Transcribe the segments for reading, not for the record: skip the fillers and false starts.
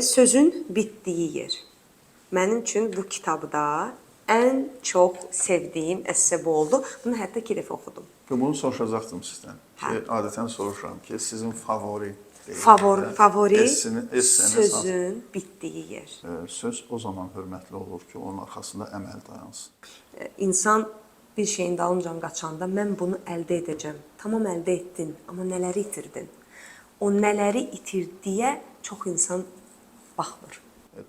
Sözün bitdiyi yer. Mənim üçün bu kitabda ən çox sevdiyim esse bu oldu. Bunu hətta 2 dəfə oxudum. Bunu soruşacaqdım sizdən. Adətən soruşuram ki, sizin favori sözün bitdiyi yer. Söz o zaman hörmətli olur ki, onun arxasında əməl dayansın. İnsan bir şeyin dalınca qaçanda mən bunu əldə edəcəm. Tamam əldə etdin, amma nələri itirdin? O nələri itirdiyə çox insan baxmır.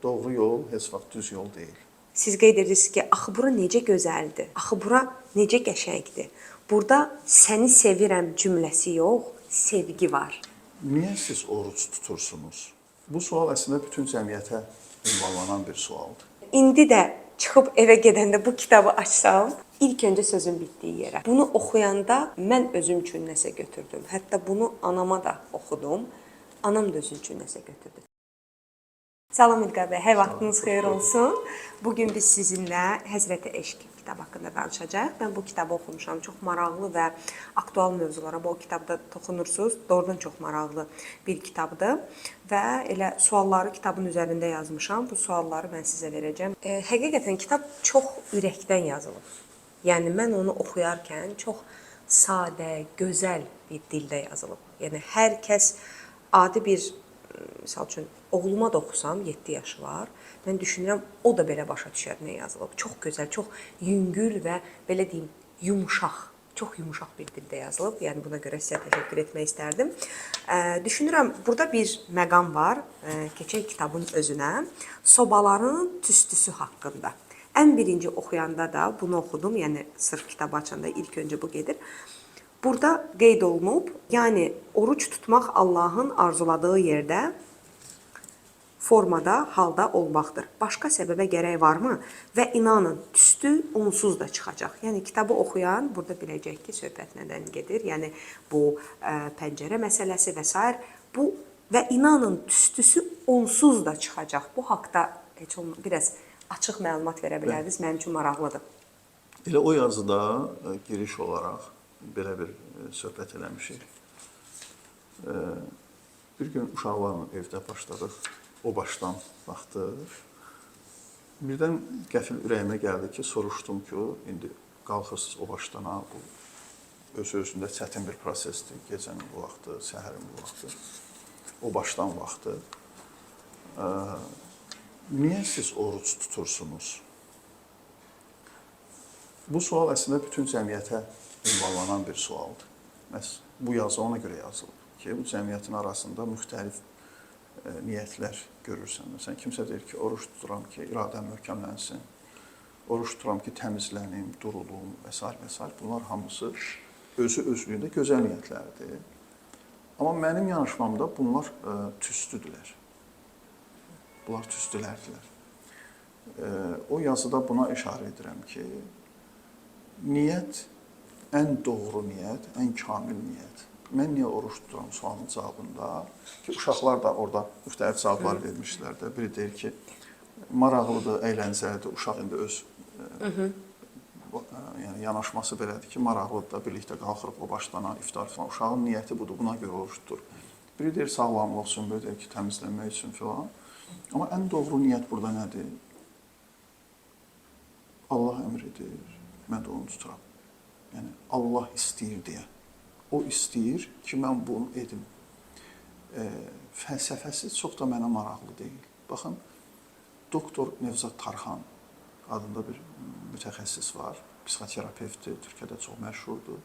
Doğru yol heç vaxt düz yol deyil. Siz qeyd edirsiniz ki, axı bura necə gözəldir, axı bura necə qəşəngdir. Burada səni sevirəm cümləsi yox, sevgi var. Niyə siz oruc tutursunuz? Bu sual əslində bütün cəmiyyətə ünvanlanan bir sualdır. İndi də çıxıb evə gedəndə bu kitabı açsam, ilk öncə sözün bitdiyi yerə. Bunu oxuyanda mən özüm üçün nəsə götürdüm. Hətta bunu anama da oxudum. Anam da özüm üçün nəsə götürdü. Salam İlqar bəy, hər vaxtınız xeyir olsun. Bugün biz sizinlə Həzrəti Eşq kitab haqqında danışacağıq. Mən bu kitabı oxumuşam. Çox maraqlı və aktual mövzulara bu kitabda toxunursunuz. Doğrudan çox maraqlı bir kitabdır. Və elə sualları kitabın üzərində yazmışam. Bu sualları mən sizə verəcəm. Həqiqətən kitab çox ürəkdən yazılıb. Yəni mən onu oxuyarkən çox sadə, gözəl bir dildə yazılıb. Yəni hər kəs adi bir, misal üçün, oğluma da oxusam, 7 yaşı var, mən düşünürəm, o da belə başa düşər nə yazılıb. Çox gözəl, çox yüngül və belə deyim, yumuşaq, çox yumuşaq bir dildə yazılıb. Yəni buna görə sizə təşəkkür etmək istərdim. Düşünürəm, burada bir məqam var, keçək kitabın özünə, sobaların tüstüsü haqqında. Ən birinci oxuyanda da bunu oxudum, yəni sırf kitabı açanda ilk öncə bu gedir. Burada qeyd olunub, yəni oruç tutmaq Allahın arzuladığı yerdə, formada, halda olmaqdır. Başqa səbəbə gərək varmı? Və inanın, tüstü onsuz da çıxacaq. Yəni kitabı oxuyan burada biləcək ki, söhbət nədən gedir. Yəni bu pəncərə məsələsi və s. Bu və inanın, tüstüsü onsuz da çıxacaq. Bu haqda heç olmaz biraz açıq məlumat verə bilərdiniz. Mənim üçün maraqlıdır. Elə o yazıda giriş olaraq belə bir söhbət eləmişik. Bir gün uşaqlarla evdə başladıq. O başdan baxdıq. Birdən qəfil ürəyimə gəldi ki, soruşdum ki, indi qalxırsınız o başdana, bu öz-özündə çətin bir prosesdir. Gecənin bu vaxtı, səhərin bu vaxtı, o başdan vaxtı. Niyə siz oruc tutursunuz? Bu sual əslində bütün cəmiyyətə ünvanlanan bir sualdır. Məhz bu yazı ona görə yazılıb ki, bu cəmiyyətin arasında müxtəlif niyyətlər görürsən. Məsələn, kimsə deyir ki, oruç tuturam ki, iradəm möhkəmlənsin, oruç tuturam ki, təmizlənim, durulum və s. və s. Bunlar hamısı özü-özlüyündə gözəl niyyətlərdir. Amma mənim yanaşmamda bunlar tüstüdürlər. Bunlar tüstülərdirlər. O yazıda buna işarə edirəm ki, niyyət ən doğru niyyət, ən kamil niyyət. Mən niyə oruç tuturam sualının cavabında ki, uşaqlar da orada müxtəlif cavablar vermişlər də. Biri deyir ki, maraqlıdır, əyləncəlidir, uşaq indi öz yəni yanaşması belədir ki, maraqlıdır da, birlikdə qalxırıq o başdana, iftar falan. Uşağın niyyəti budur, buna görə oruç tutur. Biri deyir sağlamlıq üçün, biri deyir ki, təmizlənmək üçün filan. Amma ən doğru niyyət burada nədir? Allah əmr edir, mən də onu tuturam. Yəni, Allah istəyir deyə. O istəyir ki, mən bunu edim. Fəlsəfəsi çox da mənə maraqlı deyil. Baxın, doktor Nevzat Tarxan adında bir mütəxəssis var, psixoterapevtdir, Türkiyədə çox məşhurdur.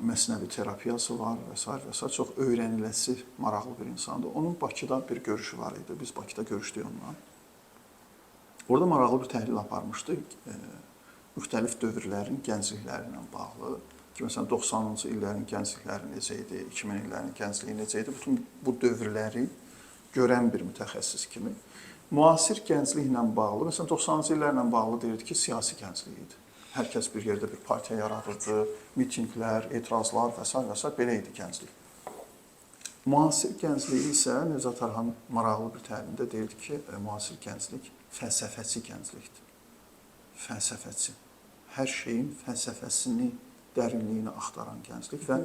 Məsnəvi terapiyası var və s. və s. Çox öyrəniləsi, maraqlı bir insandır. Onun Bakıda bir görüşü var idi, biz Bakıda görüşdük onunla. Orada maraqlı bir təhlil aparmışdı, müxtəlif dövrlərin gənclikləri ilə bağlı. Ki, məsələn, 90-cı illərin gənclikləri necə idi, 2000 illərin gəncliyi necə idi, bütün bu dövrləri görən bir mütəxəssis kimi. Müasir gəncliklə bağlı, məsələn, 90-cı illərlə bağlı deyirdi ki, siyasi gənclik idi. Hər kəs bir yerdə bir partiya yaradırdı, mitinglər, etirazlar və s. və s. belə idi gənclik. Müasir gəncliyi isə Nevzat Tarxan maraqlı bir təlimdə deyirdi ki, müasir gənclik fəlsəfəçi gənclikdir. Fəlsəfəçi. Hər şeyin fəlsəfəsini, dərinliyini axtaran gənclik və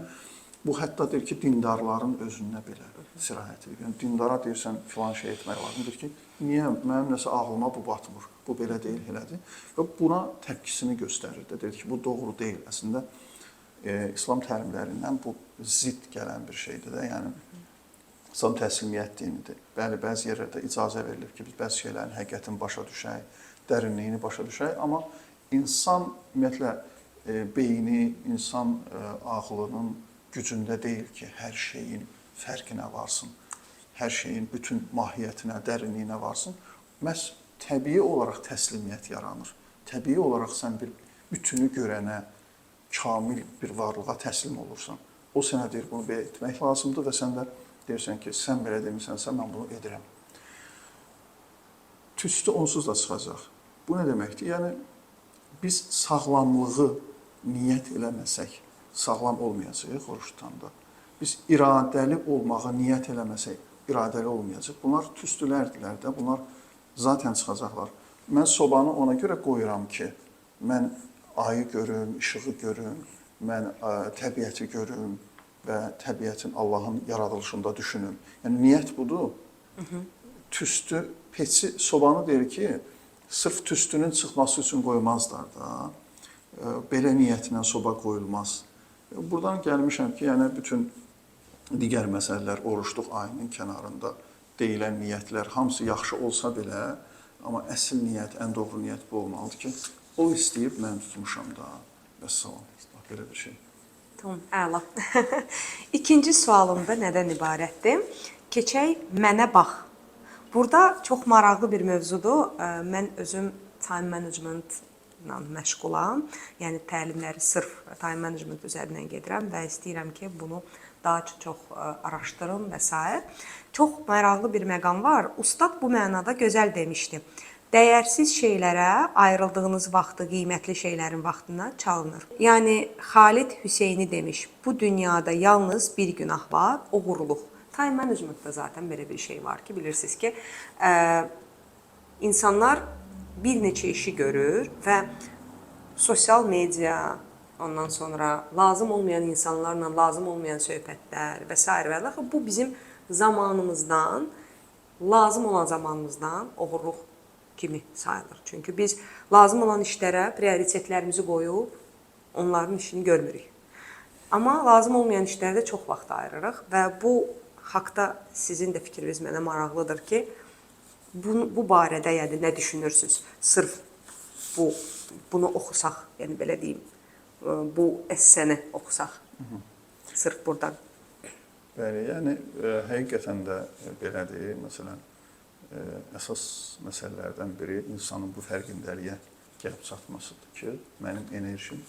Bu hətta deyir ki, dindarların özünə belə sirayət edir. Yəni dindara deyirsən filan şey etmək lazımdır ki, niyə mənim nəsə ağlıma bu batmır, bu belə deyil, elədir. Və buna təpkisini göstərir də, deyir ki, bu doğru deyil. Əslində İslam təlimlərindən bu zidd gələn bir şeydir də. Yəni İslam təslimiyyət dinidir. Bəli, bəzi yerlərdə icazə verilir ki, biz bəzi şeylərin həqiqətini başa düşək, dərinliyini başa düşək, amma insan ümumiyyətlə beyni, insan ağlının gücündə deyil ki, hər şeyin fərqinə varsın, hər şeyin bütün mahiyyətinə, dərinliyinə varsın. Məhz təbii olaraq təslimiyyət yaranır. Təbii olaraq sən bir bütünü görənə, kamil bir varlığa təslim olursan. O sənə deyir, bunu belə etmək lazımdır və sən də deyirsən ki, sən belə demirsənsə, mən bunu edirəm. Tüstü onsuz da çıxacaq. Bu nə deməkdir? Yəni, biz sağlamlığı niyyət eləməsək, sağlam olmayacaq oruç tutanda. Biz iradəli olmağa niyyət eləməsək, iradəli olmayacaq. Bunlar tüstülərdirlər də, bunlar zaten çıxacaqlar. Mən sobanı ona görə qoyuram ki, mən ayı görüm, işığı görüm, mən təbiəti görüm və təbiətin Allahın yaradılışında düşünüm. Yəni, niyyət budur. Tüstü, peçi, sobanı deyir ki, sırf tüstünün çıxması üçün qoymazlar da. Belə niyyətinə soba qoyulmaz. Buradan gəlmişəm ki, yəni bütün digər məsələlər oruçluq ayının kənarında deyilən niyyətlər hamısı yaxşı olsa belə, amma əsl niyyət, ən doğru niyyət bu olmalıdır ki, o istəyib mən tutmuşam da. Vəssalam. Belə bir şey. Tamam, əla. İkinci sualım da nədən ibarətdir? Keçək mənə bax. Burada çox maraqlı bir mövzudur. Mən özüm time management məşğulam. Yəni təlimləri sırf time management üzərindən gedirəm və istəyirəm ki, bunu daha çox araşdırım və s. Çox maraqlı bir məqam var. Ustad bu mənada gözəl demişdi. Dəyərsiz şeylərə ayrıldığınız vaxtı, qiymətli şeylərin vaxtına çalınır. Yəni Xalid Hüseyni demiş, bu dünyada yalnız bir günah var, oğurluq. Time managementda zaten belə bir şey var ki, bilirsiniz ki, insanlar bir neçə işi görür və sosial media, ondan sonra lazım olmayan insanlarla lazım olmayan söhbətlər və s. və bu bizim zamanımızdan, lazım olan zamanımızdan oğurluq kimi sayılır. Çünki biz lazım olan işlərə prioritetlərimizi qoyub onların işini görmürük. Amma lazım olmayan işlərdə çox vaxt ayırırıq və bu haqda sizin də fikriniz mənə maraqlıdır ki, bu barədə yəni nə düşünürsünüz? Sırf bunu oxusaq, yəni belə deyim, bu essəni oxusaq, sırf buradan. Bəli, yəni həqiqətən də belədir. Məsələn, əsas məsələlərdən biri insanın bu fərqindəliyə gəlib çatmasıdır ki, mənim enerjim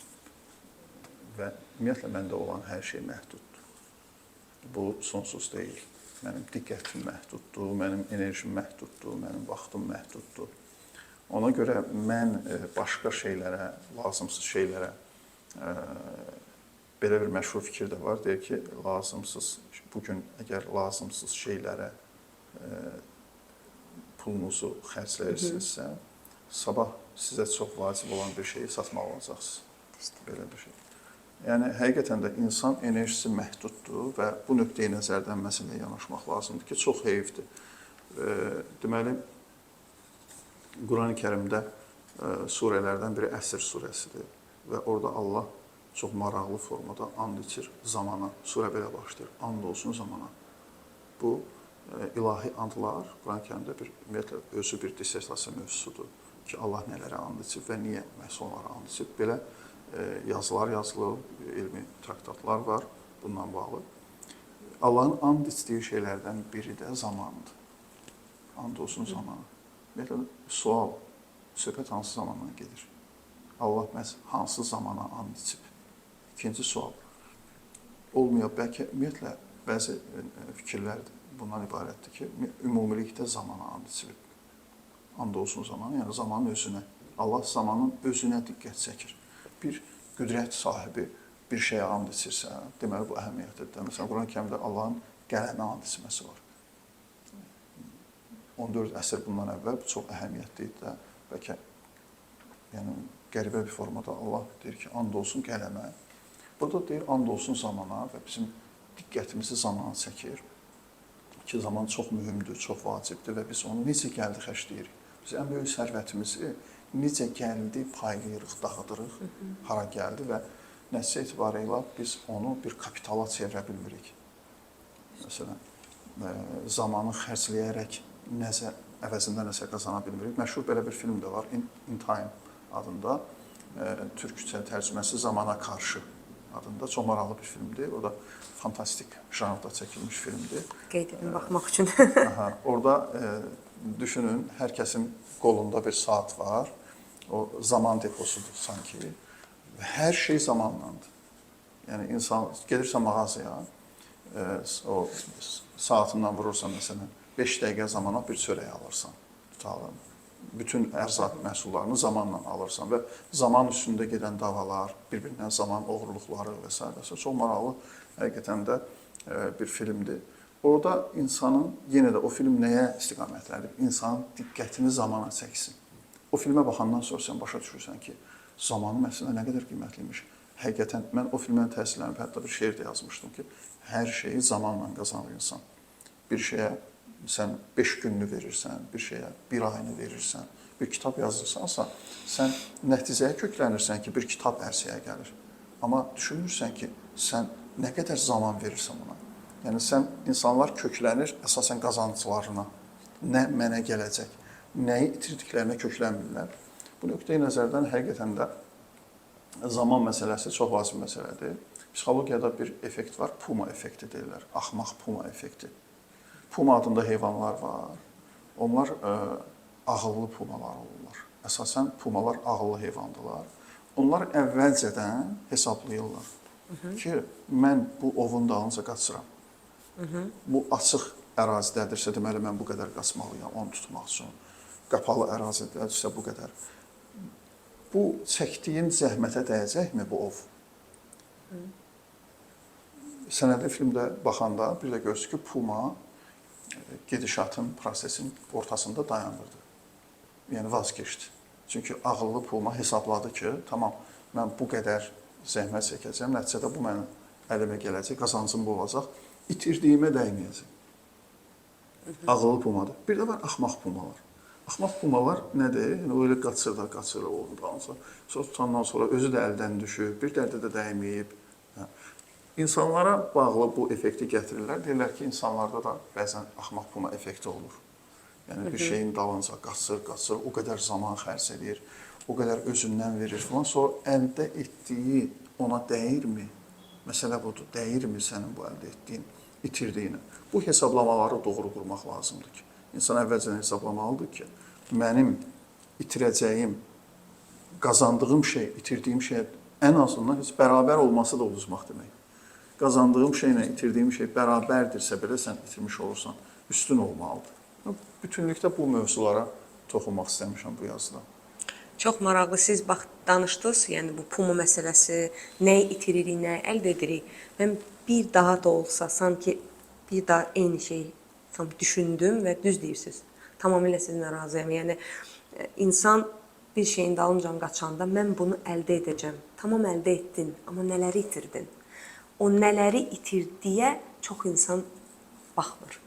və ümumiyyətlə məndə olan hər şey məhduddur. Bu sonsuz deyil. Mənim diqqətim məhduddur, mənim enerjim məhduddur, mənim vaxtım məhduddur. Ona görə mən başqa şeylərə, lazımsız şeylərə, belə bir məşhur fikir də var, deyir ki, bugün əgər lazımsız şeylərə pulunuzu xərcləyirsinizsə, sabah sizə çox vacib olan bir şeyi satmaq olacaqsınız. Belə bir şey. Yəni, həqiqətən də insan enerjisi məhduddur və bu nöqteyi nəzərdən məsələyə yanaşmaq lazımdır ki, çox heyifdir. Deməli, Quran-ı Kərimdə surələrdən biri Əsr surəsidir və orada Allah çox maraqlı formada and içir zamana. Surə belə başlayır, and olsun zamana. Bu, ilahi andlar Quran-ı Kərimdə ümumiyyətlə özü bir dissertasiya mövzusudur ki, Allah nələrə and içib və niyə məhz onlara and içib. Belə yazılar yazılıb, elmi traktatlar var bununla bağlı. Allahın and içdiyi şeylərdən biri də zamandır. And olsun zamana. Ümumiyyətlə, sual, söhbət hansı zamandan gedir? Allah məhz hansı zamana and içib? İkinci sual, olmayıb, bəlkə ümumiyyətlə bəzi fikirlər bundan ibarətdir ki, ümumilikdə zamana and içilib. And olsun zamana, yəni zamanın özünə. Allah zamanın özünə diqqət çəkir. Bir qüdrət sahibi bir şeyə and içirsə, deməli bu əhəmiyyətlidir. Məsələn, Quran-ı Kərimdə Allahın qələmə and içməsi var. 14 əsr bundan əvvəl bu çox əhəmiyyətli idi də. Bəlkə yəni, qəribə bir formada Allah deyir ki, and olsun qələmə. Burada deyir, and olsun zamana və bizim diqqətimizi zaman çəkir. Ki, zaman çox mühümdür, çox vacibdir və biz onu necə gəldi xərcləyirik. Biz ən böyük sərvətimizi necə gəldi paylayırıq, dağıdırıq, hara gəldi və nəticə etibarilə biz onu bir kapitala çevirə bilmirik. Məsələn, zamanı xərcləyərək əvəzində nəsə qazana bilmirik. Məşhur belə bir film də var, In Time adında. Türkçə tərcüməsi Zamana Qarşı adında. Çox maraqlı bir filmdir. O da fantastik janrda çəkilmiş filmdir. Qeyd edin, baxmaq üçün. Orada düşünün, hər kəsin qolunda bir saat var. O zaman deposudur sanki. Və hər şey zamanlandı. Yəni, insan gedirsə mağazaya, o saatından vurursan, məsələn, 5 dəqiqə zamana bir çörək alırsan, tutalım. Bütün ərzaq məhsullarını zamanla alırsan və zaman üstündə gedən davalar, bir-birindən zaman oğurluqları və s. çox maraqlı, həqiqətən də bir filmdir. Orada insanın, yenə də o film nəyə istiqamətləndir? İnsanın diqqətini zamana çəksin. O filmə baxandan sonra sən başa düşürsən ki, zamanın əslində nə qədər qiymətlimiş. Həqiqətən, mən o filmdən təsirlənib, hətta bir şeir də yazmışdım ki, hər şeyi zamanla qazanır insan. Bir şeyə sən 5 gününü verirsən, bir şeyə 1 ayını verirsən, bir kitab yazırsansa, sən nəticəyə köklənirsən ki, bir kitab ərsəyə gəlir. Amma düşünürsən ki, sən nə qədər zaman verirsən ona. Yəni, insanlar köklənir əsasən qazancılarına, nə mənə gələcək, nəyi itirdiklərinə köklənmirlər. Bu nöqteyi nəzərdən həqiqətən də zaman məsələsi çox vacib məsələdir. Psixologiyada bir effekt var, Puma effekti deyirlər, axmaq Puma effekti. Puma adında heyvanlar var. Onlar ağıllı pumalar olurlar. Əsasən pumalar ağıllı heyvandılar. Onlar əvvəlcədən hesablayırlar ki, mən bu ovun dalınca qaçıram. Bu açıq ərazidədirsə, deməli mən bu qədər qaçmalıyam, onu tutmaq üçün. Qapalı ərazidədirsə bu qədər. Bu çəkdiyim zəhmətə dəyəcəkmi bu ov? Sənədli filmdə baxanda bir də görürsünüz ki, puma gedişatın, prosesin ortasında dayandırdı. Yəni, vaz keçdi. Çünki ağıllı puma hesabladı ki, tamam, mən bu qədər zəhmət çəkəcəm, nəticədə bu mənim əlimə gələcək, qazancım bu olacaq, itirdiyimə dəyməyəcək. Ağıllı pumadır. Bir də var axmaq pumalar. Axmaq pumalar nədir? Yəni, öyle qaçır da, qaçır ondan sonra. Sonra tutandan sonra özü də əldən düşür, bir dərdə də dəyməyib. İnsanlara bağlı bu effekti gətirirlər. Deyirlər ki, insanlarda da bəzən axmaq puma effekti olur. Yəni, bir şeyin dalınca qaçır, o qədər zaman xərc edir, o qədər özündən verir falan. Sonra əldə etdiyi ona dəyirmi? Məsələ budur, dəyirmi sənin bu əldə etdiyin, itirdiyini? Bu hesablamaları doğru qurmaq lazımdır ki, insan əvvəlcədən hesablamalıdır ki, mənim itirəcəyim, qazandığım şey, itirdiyim şey ən azından heç bərabər olması da uduzmaq demək. Qazandığım şeylə itirdiyim şey bərabərdirsə belə sən itirmiş olursan, üstün olmalıdır. Bütünlükdə bu mövzulara toxunmaq istəmişəm bu yazıda. Çox maraqlı. Siz bax, danışdınız, yəni bu puma məsələsi, nəyi itiririk, nəyi əldə edirik. Mən bir daha da olsa, sanki bir daha eyni şeyi düşündüm və düz deyirsiniz. Tamamilə sizinlə razıyam. Yəni, insan bir şeyin dalınca qaçanda mən bunu əldə edəcəm. Tamam, əldə etdin, amma nələri itirdin? O nələri itirdiyə çox insan baxmır.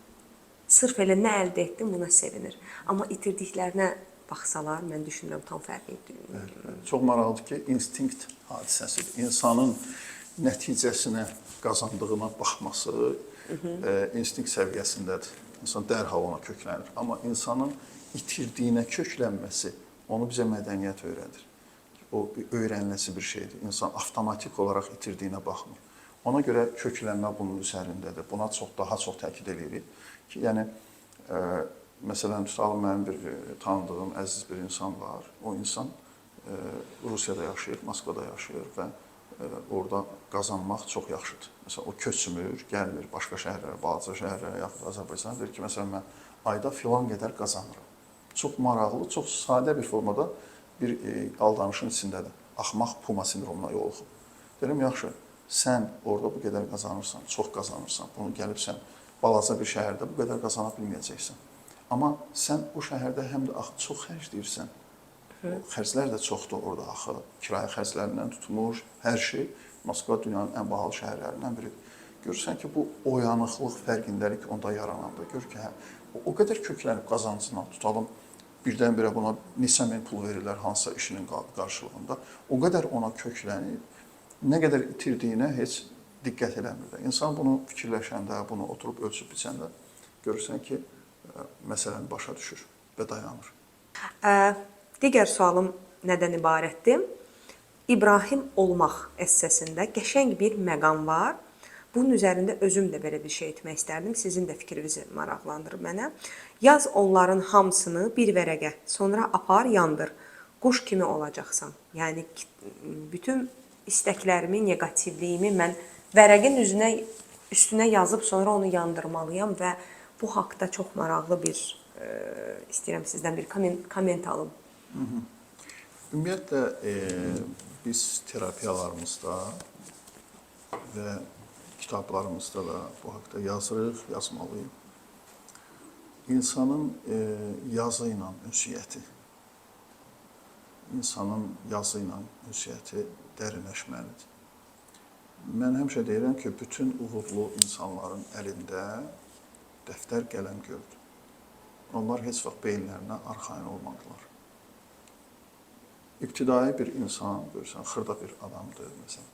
Sırf elə nə əldə etdin, buna sevinir. Amma itirdiklərinə baxsalar, mən düşünürəm, tam fərqlidir. Çox maraqlıdır ki, instinkt hadisəsidir. İnsanın nəticəsinə, qazandığına baxması instinkt səviyyəsindədir. İnsan dərhal ona köklənir. Amma insanın itirdiyinə köklənməsi onu bizə mədəniyyət öyrədir. O öyrəniləsi bir şeydir. İnsan avtomatik olaraq itirdiyinə baxmır. Ona görə köklənmə bunun üzərindədir. Buna daha çox təkid edirik ki, yəni, məsələn, tutalım, mənim bir tanıdığım, əziz bir insan var. O insan Rusiyada yaşayır, Moskvada yaşayır və orada qazanmaq çox yaxşıdır. Məsələn, o köçmür, gəlmir başqa şəhərlərə, balaca şəhərlərə, yaxud Azərbaycana deyir ki, məsələn, mən ayda filan qədər qazanıram. Çox maraqlı, çox sadə bir formada bir aldanışın içindədir. Axmaq puma sindromuna yoluxub. Deyirəm, yaxşı, sən orada bu qədər qazanırsan, çox qazanırsan, bunu gəlibsən balaca bir şəhərdə bu qədər qazana bilməyəcəksən. Amma sən o şəhərdə həm də çox xərcləyirsən. Xərclər də çoxdur orada axı. Kirayə xərclərindən tutmuş, hər şey. Moskva dünyanın ən bahalı şəhərlərindən biridir. görürsən ki, bu oyanıqlıq, fərqindəlik onda yarananda gör ki, hə, o qədər köklənib qazancından tutalım, birdən-birə buna neçə min pul verirlər hansısa işinin qarşılığında. O qədər ona köklənib, nə qədər itirdiyinə heç diqqət eləmir də. İnsan bunu fikirləşəndə, bunu oturub ölçüb biçəndə görürsən ki, məsələni başa düşür və dayanır. Digər sualım nədən ibarətdir? İbrahim olmaq essesində qəşəng bir məqam var. Bunun üzərində özüm də belə bir şey etmək istərdim. Sizin də fikrinizi maraqlandırır mənə. Yaz onların hamısını bir vərəqə, sonra apar yandır. Quş kimi olacaqsan. Yəni bütün istəklərimi, neqativliyimi mən vərəqin üstünə yazıb sonra onu yandırmalıyam və bu haqda çox maraqlı bir istəyirəm sizdən bir komment alım. Ümumiyyətlə biz terapiyalarımızda və kitablarımızda da bu haqda yazırıq, yazmalıyıq. İnsanın yazı ilə ünsiyyəti, insanın yazı ilə ünsiyyəti dərinləşməlidir. Mən həmişə deyirəm ki, bütün uğurlu insanların əlində dəftər, qələm gördüm. Onlar heç vaxt beyinlərinə arxayın olmadılar. İbtidai bir insan, görürsən, xırda bir adamdır, məsələn,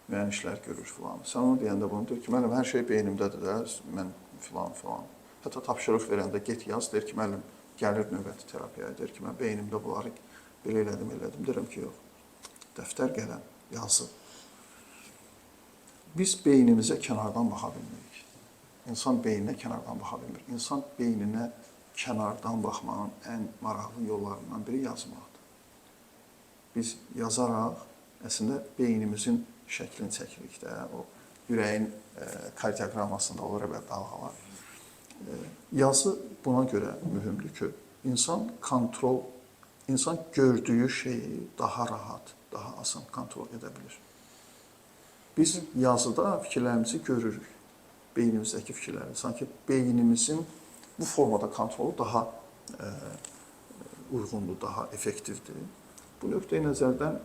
müəyyən işlər görür filan. Sən onu deyəndə bunu deyir ki, müəllim, hər şey beynimdədir də, mən filan. Hətta tapşırıq verəndə get yaz, deyir ki, müəllim, gəlir növbəti terapiyaya, deyir ki, mən beynimdə bunları belə elədim. Deyirəm ki, yox, dəftər, qələm, yazı. Biz beynimizə kənardan baxa bilmirik. İnsan beyninə kənardan baxa bilmir. İnsan beyninə kənardan baxmağın ən maraqlı yollarından biri yazmaqdır. Biz yazaraq, əslində beynimizin şəklini çəkirik də, o ürəyin kardioqrammasında olur və dalğalar. Yazı buna görə mühümdür ki, insan gördüyü şeyi daha rahat, daha asan kontrol edə bilir. Biz yazıda fikirlərimizi görürük, beynimizdəki fikirləri. Sanki beynimizin bu formada kontrolu daha uyğundur, daha effektivdir. Bu nöqteyi nəzərdən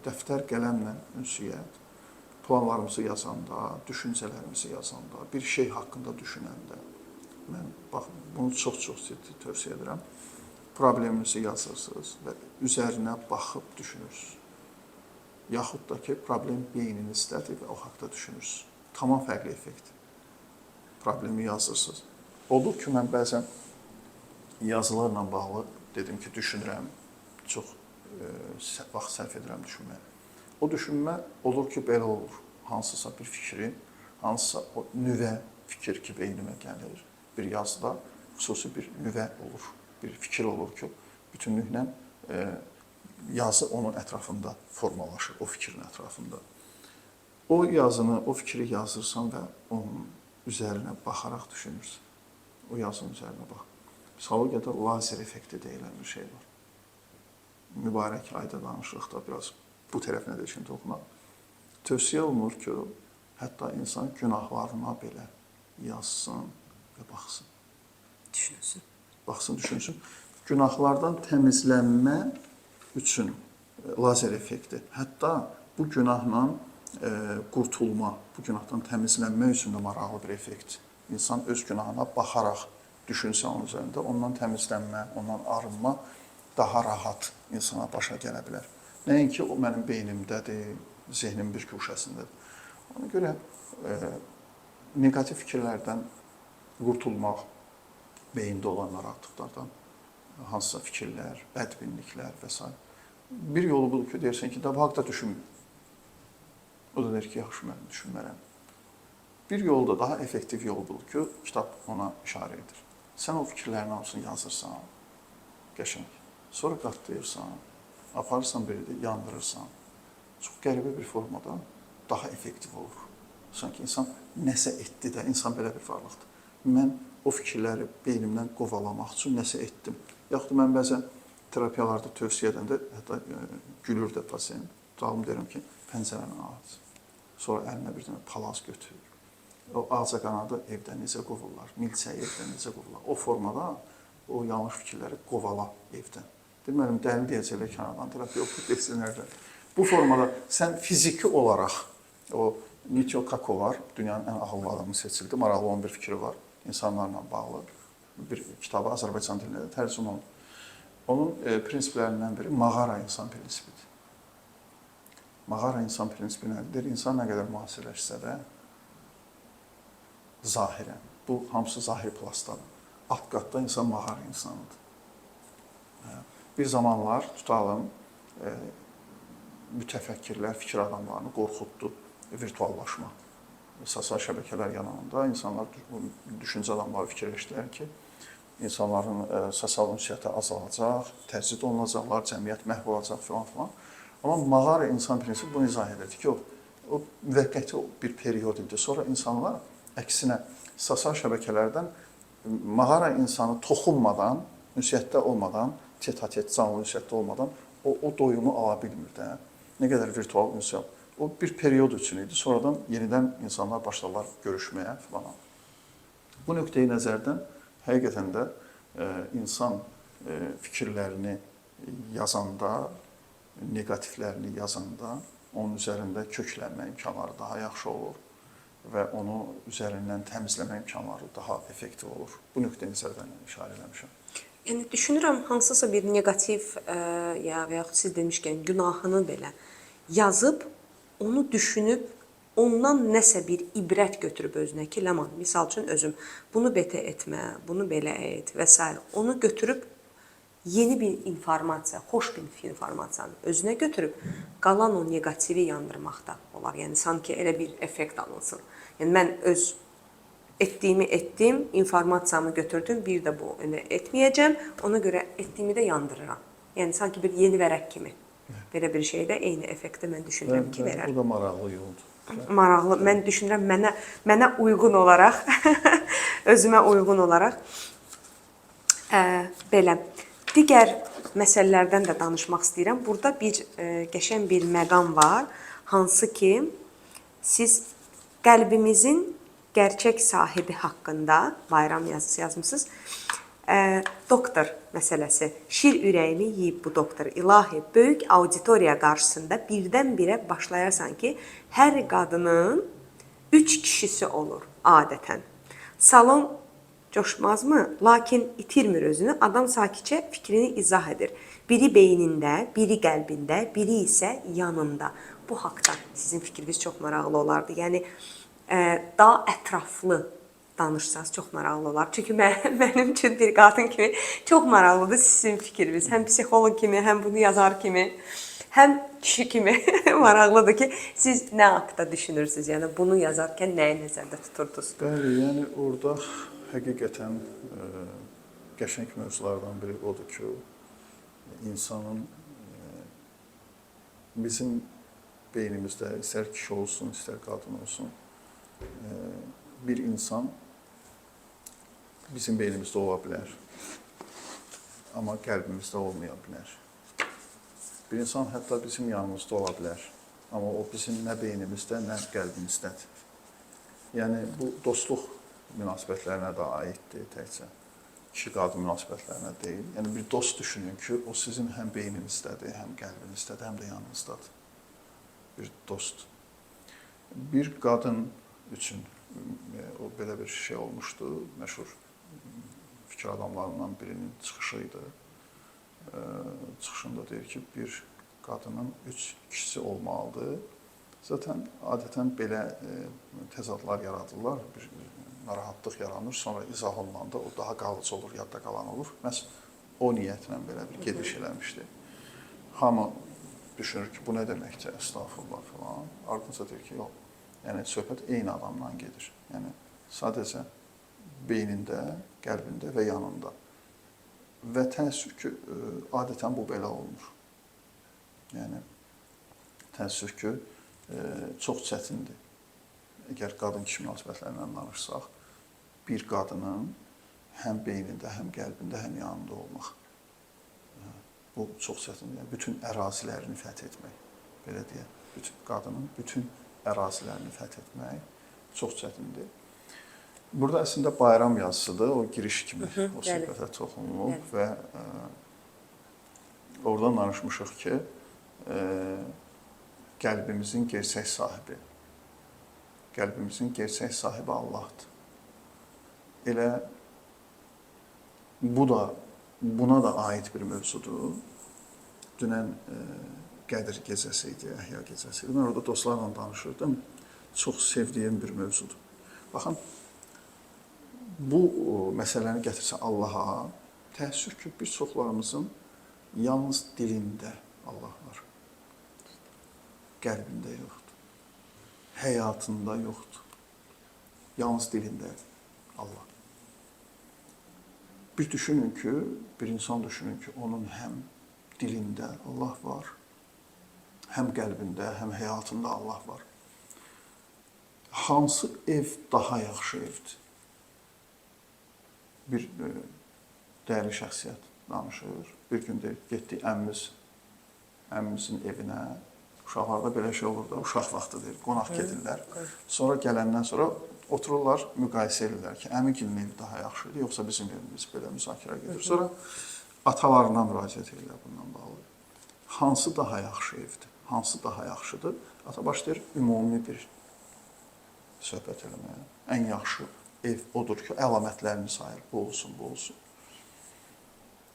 dəftər, qələmlə ünsiyyət, planlarımızı yazanda, düşüncələrimizi yazanda, bir şey haqqında düşünəndə, mən bunu çox-çox ciddi tövsiyə edirəm. Probleminizi yazırsınız və üzərinə baxıb düşünürsünüz. Yaxud da ki, problem beyninizdədir və o haqda düşünürsünüz. Tamam fərqli effektdir. Problemi yazırsınız. Olur ki, mən bəzən yazılarla bağlı dedim ki, düşünürəm, çox vaxt sərf edirəm düşünməyə. O düşünmə olur ki, belə olur. Hansısa bir fikri, hansısa o nüvə fikir ki, beynimə gəlir. Bir yazıda xüsusi bir nüvə olur, bir fikir olur ki, bütünlüklə yazı onun ətrafında formalaşır, o fikrin ətrafında. O yazını, o fikri yazırsan və onun üzərinə baxaraq düşünürsən. O yazının üzərinə bax. Psixologiyada lazer effekti deyilən bir şey var. Mübarək ayda danışılıqda biraz bu tərəfinə də işin toxunaq. Tövsiyə olunur ki, hətta insan günahlarına belə yazsın və baxsın. Düşünsün. Baxsın, düşünsün. Günahlardan təmizlənmə üçün lazer effekti. Hətta bu günahla qurtulma, bu günahdan təmizlənmə üçün də maraqlı bir effekt. İnsan öz günahına baxaraq düşünsə onun üzərində, ondan təmizlənmə, ondan arınma daha rahat insana başa gələ bilər. Nəinki o mənim beynimdədir, zehnimin bir guşəsindədir. Ona görə negativ fikirlərdən qurtulmaq, beyində olan narahatlıqlardan, hansısa fikirlər, bədbinliklər və s. Bir yolu budur ki, deyirsən ki, bu haqda düşünmür. O da deyir ki, yaxşı, mən düşünmərəm. Bir yolu da daha effektiv yol budur ki, kitab ona işarə edir. Sən o fikirlərin hamısını yazırsan, qəşəng. Sonra qatlayırsan, aparırsan belə yandırırsan. Çox qəribə bir formada daha effektiv olur. Sanki insan nəsə etdi də, insan belə bir varlıqdır. Mən o fikirləri beynimdən qovalamaq üçün nəsə etdim. Yaxud da mən bəzən terapiyalarda tövsiyə edəndə, hətta gülür də pasiyent. Tutalım deyirəm ki, pəncərəni aç. Sonra əlinə bir dənə palaz götür. O ağcaqanadı evdən necə qovurlar, milçəyi evdən necə qovurlar. O formada o yanlış fikirləri qovala evdən. Deməlim, dəli deyəcəklər kənardan, terapiya yoxdur, desinlər də. Bu formada sən fiziki olaraq o Michio Kaku var, dünyanın ən ağıllı adamı seçildi. Maraqlı 11 fikri var insanlarla bağlı. Bir kitabı Azərbaycan dilində də tərcümə olunub. Onun prinsiplərindən biri mağara insan prinsipidir. Mağara insan prinsipi nədir? İnsan nə qədər müasirləşsə də zahirən, bu hamısı zahir plastdadır. Alt qatda insan mağara insanıdır. Bir zamanlar tutalım, mütəfəkkirlər, fikir adamlarını qorxutdu virtuallaşma. Sosial şəbəkələr yanında insanlar, düşüncə adamları fikirləşdilər ki, insanların sosial ünsiyyəti azalacaq, təcrid olunacaqlar, cəmiyyət məhv olacaq filan. Amma mağara insan prinsipi bunu izah edir ki, o müvəqqəti bir period idi. Sonra insanlar əksinə sosial şəbəkələrdən mağara insanı toxunmadan, ünsiyyətdə olmadan, tet-a-tet canlı ünsiyyətdə olmadan o doyumu ala bilmir də. Nə qədər virtual ünsiyyət. O bir period üçün idi. Sonradan yenidən insanlar başladılar görüşməyə filan. Bu nöqteyi nəzərdən həqiqətən də insan fikirlərini yazanda, negativlərini yazanda onun üzərində köklənmə imkanları daha yaxşı olur və onu üzərindən təmizləmə imkanları daha effektiv olur. Bu nöqteyi nəzərdən işarə eləmişəm. Yəni düşünürəm hansısa bir neqativ ya və yaxud siz demişkən günahını belə yazıb, onu düşünüb, ondan nəsə bir ibrət götürüb özünə ki, Ləman, misal üçün özüm bunu betə etmə, bunu belə et və s. Onu götürüb yeni bir informasiya, xoş bir informasiyanı özünə götürüb qalan o negativi yandırmaqda olar. Yəni sanki elə bir effekt alınsın. Yəni mən öz etdiyimi etdim, informasiyamı götürdüm, bir də bu etməyəcəm, ona görə etdiyimi də yandırıram. Yəni sanki bir yeni vərəq kimi. Belə bir şeydə eyni effekti mən düşünürəm ki, verər. Bu da maraqlı yoldur. Maraqlı. Mən düşünürəm mənə uyğun olaraq, özümə uyğun olaraq belə digər məsələlərdən də danışmaq istəyirəm. Burada bir qəşəng bir məqam var, hansı ki siz qəlbimizin gerçək sahibi haqqında bayram yazısı yazmısınız. Doktor məsələsi. Şir ürəyimi yeyib bu doktor. İlahi, böyük auditoriya qarşısında birdən-birə başlayarsan ki, hər qadının 3 kişisi olur adətən. Salon coşmazmı? Lakin itirmir özünü. Adam sakitcə fikrini izah edir. Biri beynində, biri qəlbində, biri isə yanında. Bu haqda sizin fikriniz çox maraqlı olardı. Yəni, daha ətraflı danışsanız çox maraqlı olar. Çünki mənim üçün bir qadın kimi çox maraqlıdır sizin fikriniz. Həm psixoloq kimi, həm bunu yazar kimi, həm kişi kimi maraqlıdır ki, siz nə haqda düşünürsünüz? Yəni bunu yazarkən nəyi nəzərdə tuturdunuz? Bəli, yəni orada həqiqətən qəşəng mövzulardan biri odur ki, insanın bizim beynimizdə istər kişi olsun, istər qadın olsun, bir insan bizim beynimizdə ola bilər, amma qəlbimizdə olmaya bilər. Bir insan hətta bizim yanımızda ola bilər, amma o bizim nə beynimizdə, nə qəlbimizdədir. Yəni, bu dostluq münasibətlərinə də aiddir təkcə. Kişi-qadın münasibətlərinə deyil. Yəni, bir dost düşünün ki, o sizin həm beyninizdədir, həm qəlbinizdədir, həm də yanınızdadır. Bir dost. Bir qadın üçün o belə bir şey olmuşdu, məşhur fikir adamlarından birinin çıxışı idi. Çıxışında deyir ki, bir qadının 3 kişisi olmalıdır. Zaten adətən belə təzadlar yaradırlar, bir narahatlıq yaranır, sonra izah olunanda o daha qalıcı olur, yadda qalan olur. Məhz o niyyətlə belə bir gediş eləmişdi. Hamı düşünür ki, bu nə deməkdir, estağfurullah falan. Ardınca deyir ki, yox. Yəni, söhbət eyni adamdan gedir. Yəni, sadəcə beynində, qəlbində və yanında. Və təəssüf ki, adətən bu belə olmur. Yəni, təəssüf ki, çox çətindir. Əgər qadın-kişi münasibətlərindən danışsaq, bir qadının həm beynində, həm qəlbində, həm yanında olmaq. Bu çox çətindir. Yəni, bütün ərazilərini fəth etmək, belə deyək. Qadının bütün ərazilərini fəth etmək çox çətindir. Burada əslində bayram yazısıdır, o giriş kimi o söhbətə toxunulub və oradan danışmışıq ki, qəlbimizin gerçək sahibi qəlbimizin gerçək sahibi Allahdır. Elə buna da aid bir mövzudur. Dünən Qədir gecəsi idi, Əhya gecəsi idi. Mən orada dostlarla danışırdım. Çox sevdiyim bir mövzudur. Baxın, bu məsələni gətirsə Allaha, təəssüf ki, bir çoxlarımızın yalnız dilində Allah var. Qəlbində yoxdur. Həyatında yoxdur. Yalnız dilində Allah. Bir düşünün ki, bir insan düşünün ki, onun həm dilində Allah var, həm qəlbində, həm həyatında Allah var. Hansı ev daha yaxşı evdir? Bir dəyərli şəxsiyyət danışır. Bir gün deyir, getdik əmmimizin evinə. Uşaqlarda belə şey olur da, uşaq vaxtı deyir, qonaq gedirlər. Sonra gələndən sonra otururlar, müqayisə edirlər ki, əmigilin evi daha yaxşıdır, yoxsa bizim evimiz belə müzakirə gedir. Sonra atalarına müraciət edirlər bundan bağlı. Hansı daha yaxşı evdir? Hansı daha yaxşıdır? Ata başlayır ümumi bir söhbət eləməyə. Ən yaxşı ev odur ki, əlamətlərini sayır. Bu olsun, bu olsun.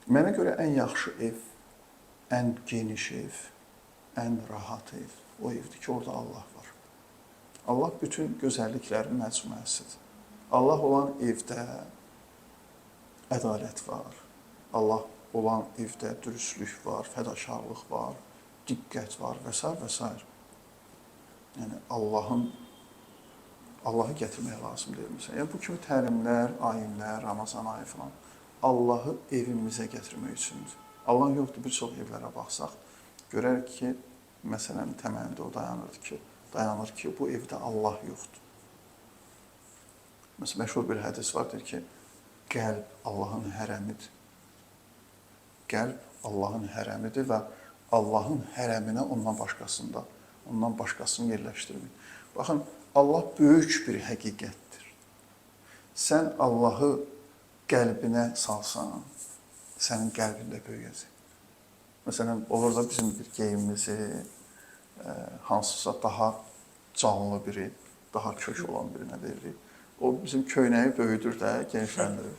Mənə görə ən yaxşı ev, ən geniş ev, ən rahat ev o evdir ki, orada Allah var. Allah bütün gözəlliklərin məcmuəsidir. Allah olan evdə ədalət var. Allah olan evdə dürüstlük var, fədakarlıq var, diqqət var və s. və s. Yəni Allahı gətirmək lazım deyil misən? Yəni bu kimi təlimlər, ayinlər, Ramazan ayı falan Allahı evimizə gətirmək üçündür. Allah yoxdur, bir çox evlərə baxsaq, görərik ki, məsələnin təməlində o dayanır ki, bu evdə Allah yoxdur. Məsələn, məşhur bir hədis var, deyir ki, qəlb Allahın hərəmidir. Qəlb Allahın hərəmidir və Allahın hərəminə ondan başqasını yerləşdirmir. Baxın, Allah böyük bir həqiqətdir. Sən Allahı qəlbinə salsan, sənin qəlbində böyüyəcək. Məsələn, olur da bizim bir geyimimizi hansısa daha canlı biri, daha kök olan birinə veririk. O bizim köynəyi böyüdür də, genişləndirir.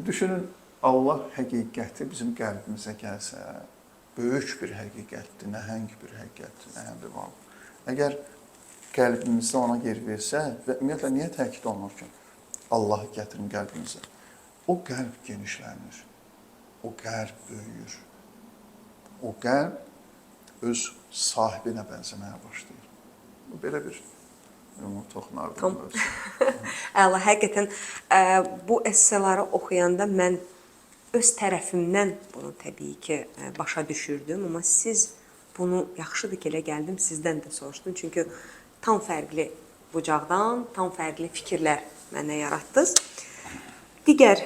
Düşünün, Allah həqiqəti bizim qəlbimizə gəlsə, böyük bir həqiqətdir, nəhəng bir həqiqətdir, nəhəng bir var. Əgər qəlbimizdə ona yer versə və ümumiyyətlə niyə təkid olunur ki, Allahı gətirin qəlbimizə? O qəlb genişlənir, o qəlb böyüyür, o qəlb öz sahibinə bənzəməyə başlayır. Bu belə bir toxunardım. Əla, həqiqətən bu esseləri oxuyanda mən öz tərəfimdən bunu təbii ki başa düşürdüm, amma siz bunu yaxşıdır ki, elə gəldim, sizdən də soruşdum. Çünki tam fərqli bucaqdan, tam fərqli fikirlər mənə yaratdınız. Digər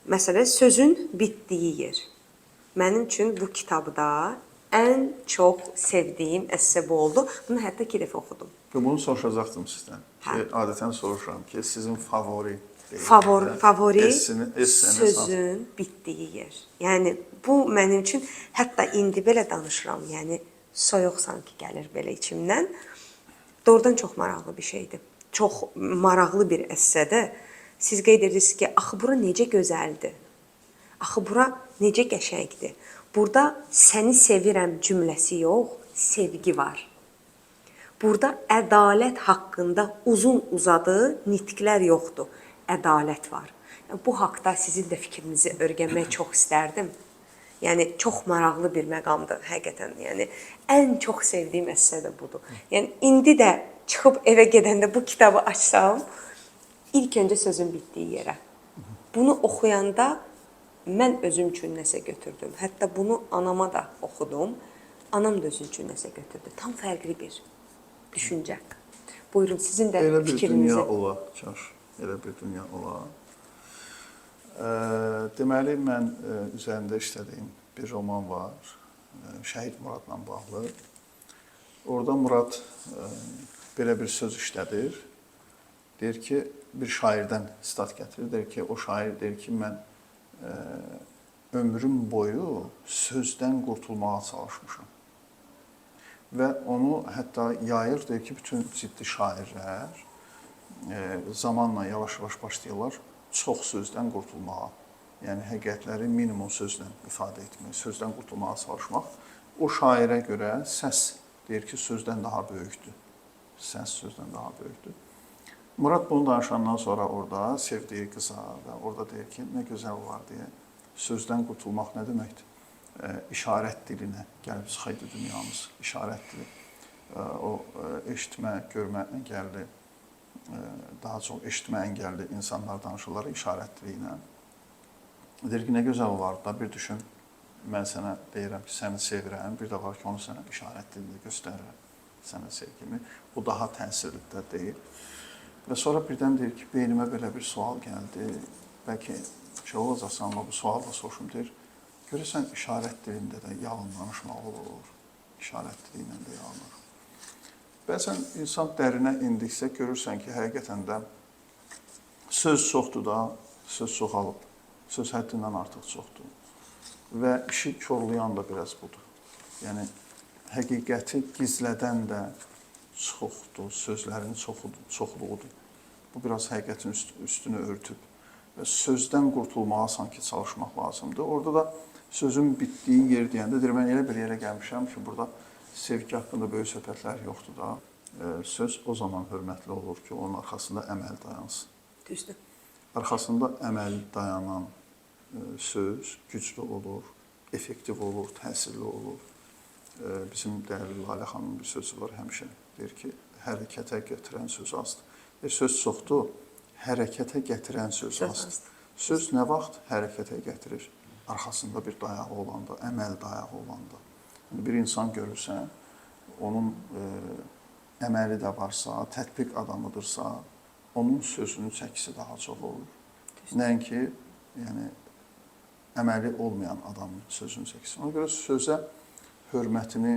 məsələ sözün bitdiyi yer. Mənim üçün bu kitabda ən çox sevdiyim esse bu oldu. Bunu hətta 2 dəfə oxudum. Bunu soruşacaqdım sizdən. Adətən soruşuram ki, sizin favori sözün bitdiyi yer. Yəni, bu mənim üçün, hətta indi belə danışıram, yəni, soyuq sanki gəlir belə içimdən. Doğrudan çox maraqlı bir şeydir. Çox maraqlı bir essədə siz qeyd edirsiniz ki, axı bura necə gözəldir, axı bura necə qəşəngdir. Burada səni sevirəm cümləsi yox, sevgi var. Burada ədalət haqqında uzun-uzadı nitqlər yoxdur, ədalət var. Bu haqda sizin də fikrinizi öyrənmək çox istərdim. Yəni, çox maraqlı bir məqamdır, həqiqətən. Yəni, ən çox sevdiyim esse də budur. Yəni, indi də çıxıb evə gedəndə bu kitabı açsam, ilk öncə sözün bitdiyi yerə. Bunu oxuyanda mən özüm üçün nəsə götürdüm. Hətta bunu anama da oxudum. Anam da özüm üçün nəsə götürdü. Tam fərqli bir düşüncə. Buyurun, sizin də fikrinizi. Elə bir fikrinizi. dünya ola, Çaş. Elə bir dünya ola. Deməli, mən üzərində işlədiyim bir roman var. Şəhid Muradla bağlı. Orada Murad belə bir söz işlədir. Deyir ki, bir şairdən sitat gətirir. Deyir ki, o şair deyir ki, mən ömrüm boyu sözdən qurtulmağa çalışmışam. və onu hətta yayır, deyir ki, bütün ciddi şairlər zamanla yavaş-yavaş başlayırlar çox sözdən qurtulmağa. Yəni həqiqətləri minimum sözlə ifadə etmək, sözdən qurtulmağa çalışmaq. O şairə görə səs deyir ki, sözdən daha böyükdür. Səs sözdən daha böyükdür. Murad bunu danışandan sonra orada sevdiyi qıza və orada deyir ki, nə gözəl var deyə. Sözdən qurtulmaq nə deməkdir? İşarət dilinə gəlib çıxaydı dünyamız. İşarət dili. O eşitmə, görmə əngəlli, daha çox eşitmə əngəlli insanlar danışırlar işarət dili ilə. Deyir ki, nə gözəl var da, bir düşün, mən sənə deyirəm ki, səni sevirəm, bir də var ki, onu sənə işarət dilində göstərirəm, sənə sevgimi. Bu daha təsirli də deyil. Və sonra birdən deyir ki, beynimə belə bir sual gəldi. Bəlkə şey olacaqsan, amma bu sual da soruşum, deyir. Görürsən, işarət dilində də yalın danışmaq olur. İşarət dili ilə də yalınır. Bəzən insan dərinə indiksə, görürsən ki, həqiqətən də söz çoxdur da, söz çoxalıb. Söz həddindən artıq çoxdur. Və işi korlayan da biraz budur. Yəni, həqiqəti gizlədən də çoxdur, sözlərin çoxluğudur. Bu biraz həqiqətin üstünü örtüb və sözdən qurtulmağa sanki çalışmaq lazımdır. Orada da sözün bitdiyi yer deyəndə, deyir, mən elə bir yerə gəlmişəm ki, burada sevgi haqqında böyük söhbətlər yoxdur da. Söz o zaman hörmətli olur ki, onun arxasında əməl dayansın. Düzdür. Arxasında əməl dayanan söz güclü olur, effektiv olur, təsirli olur. Bizim dəyərli Lalə xanımın bir sözü var həmişə. Deyir ki, hərəkətə gətirən söz azdır. Söz çoxdur, hərəkətə gətirən söz azdır. Söz nə vaxt hərəkətə gətirir? Arxasında bir dayağı olanda, əməl dayağı olanda. Bir insan görürsən, onun əməli də varsa, tətbiq adamıdırsa, onun sözünün çəkisi daha çox olur. Nəinki, yəni, əməli olmayan adamın sözünün çəkisi. Ona görə sözə hörmətini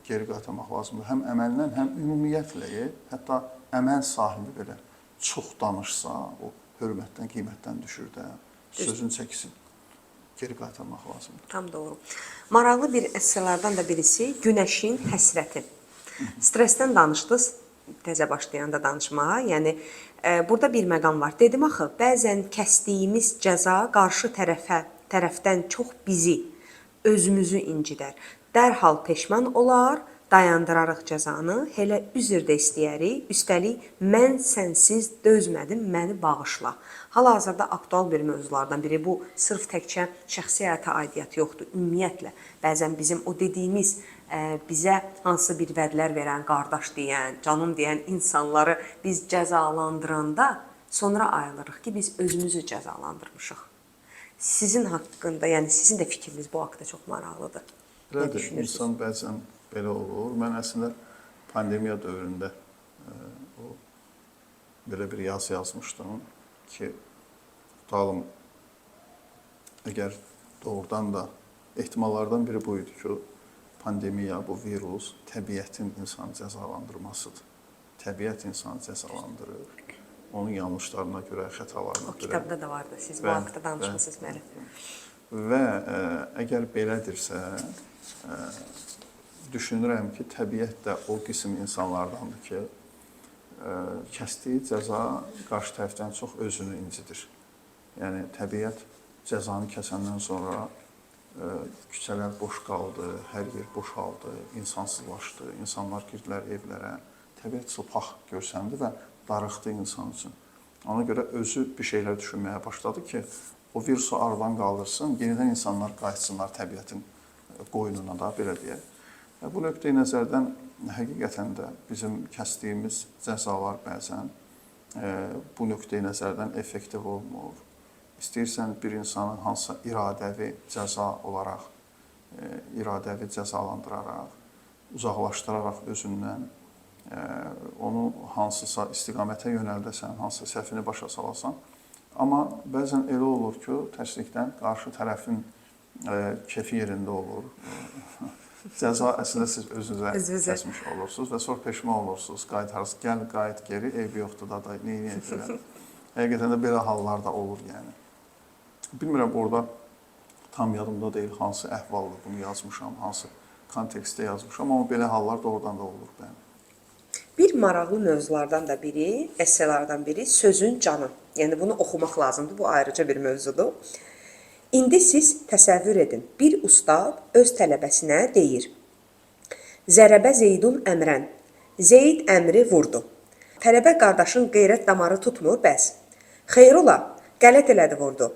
geri qaytarmaq lazımdır. Həm əməllə, həm ümumiyyətlə, hətta əməl sahibi belə çox danışsa, o hörmətdən, qiymətdən düşür də, sözün çəkisi geri qaytarmaq lazımdır. Tam doğru. Maraqlı bir əsərlərdən də birisi Günəşin həsrəti. Stressdən danışdınız, təzə başlayanda danışmağa. Yəni, burada bir məqam var. Dedim axı, bəzən kəsdiyimiz cəza qarşı tərəfdən çox bizi, özümüzü incidər. Dərhal peşman olar, dayandırarıq cəzanı, elə üzr də istəyərik. Üstəlik, mən sənsiz dözmədim, məni bağışla. Hal-hazırda aktual bir mövzulardan biri bu, sırf təkcə şəxsi həyata aidiyyatı yoxdur. Ümumiyyətlə, bəzən bizim o dediyimiz, bizə hansı bir vədlər verən, qardaş deyən, canım deyən insanları biz cəzalandıranda sonra ayılırıq ki, biz özümüzü cəzalandırmışıq. Sizin haqqında, yəni sizin də fikriniz bu haqda çox maraqlıdır. Elədir, insan bəzən belə olur. Mən əslində pandemiya dövründə belə bir yazı yazmışdım ki, tutalım, əgər doğrudan da ehtimallardan biri bu idi ki, pandemiya, bu virus təbiətin insanı cəzalandırmasıdır. Təbiət insanı cəzalandırır. Onun yanlışlarına görə, xətalarına görə. O kitabda da vardı, siz bu haqda danışmışsınız mənə. Və əgər belədirsə, düşünürəm ki, təbiət də o qism insanlardandır ki, kəsdiyi cəza qarşı tərəfdən çox özünü incidir. Yəni, təbiət cəzanı kəsəndən sonra küçələr boş qaldı, hər yer boşaldı, insansızlaşdı, insanlar girdilər evlərə. Təbiət çılpaq görsəndi və darıxdı insan üçün. Ona görə özü bir şeylər düşünməyə başladı ki, o virusu aradan qaldırsın, yenidən insanlar qayıtsınlar təbiətin qoynuna da, belə deyək. Bu nöqteyi nəzərdən həqiqətən də bizim kəsdiyimiz cəzalar bəzən bu nöqteyi nəzərdən effektiv olmur. İstəyirsən bir insanı hansısa iradəvi cəza olaraq, iradəvi cəzalandıraraq, uzaqlaşdıraraq özündən, onu hansısa istiqamətə yönəldəsən, hansısa səhvini başa salasan. Amma bəzən elə olur ki, tərslikdən qarşı tərəfin kefi yerində olur. Cəza əslində siz özünüzə kəsmiş olursunuz və sonra peşman olursunuz. Gəl, qayıt geri, ev yoxdur da, neyini həqiqətən də belə hallar da olur yəni. Bilmirəm, orada tam yadımda deyil hansı əhvalda bunu yazmışam, hansı kontekstdə yazmışam, amma belə hallar doğrudan da olur bəli. Bir maraqlı mövzulardan da biri, esselardan biri sözün canı. Yəni bunu oxumaq lazımdır. Bu ayrıca bir mövzudur. İndi siz təsəvvür edin. Bir ustad öz tələbəsinə deyir: Zərəbə Zeydun əmrən. Zeyd əmri vurdu. Tələbə qardaşın qeyrət damarı tutmur, bəs. Xeyr ola, qələt elədi vurdu.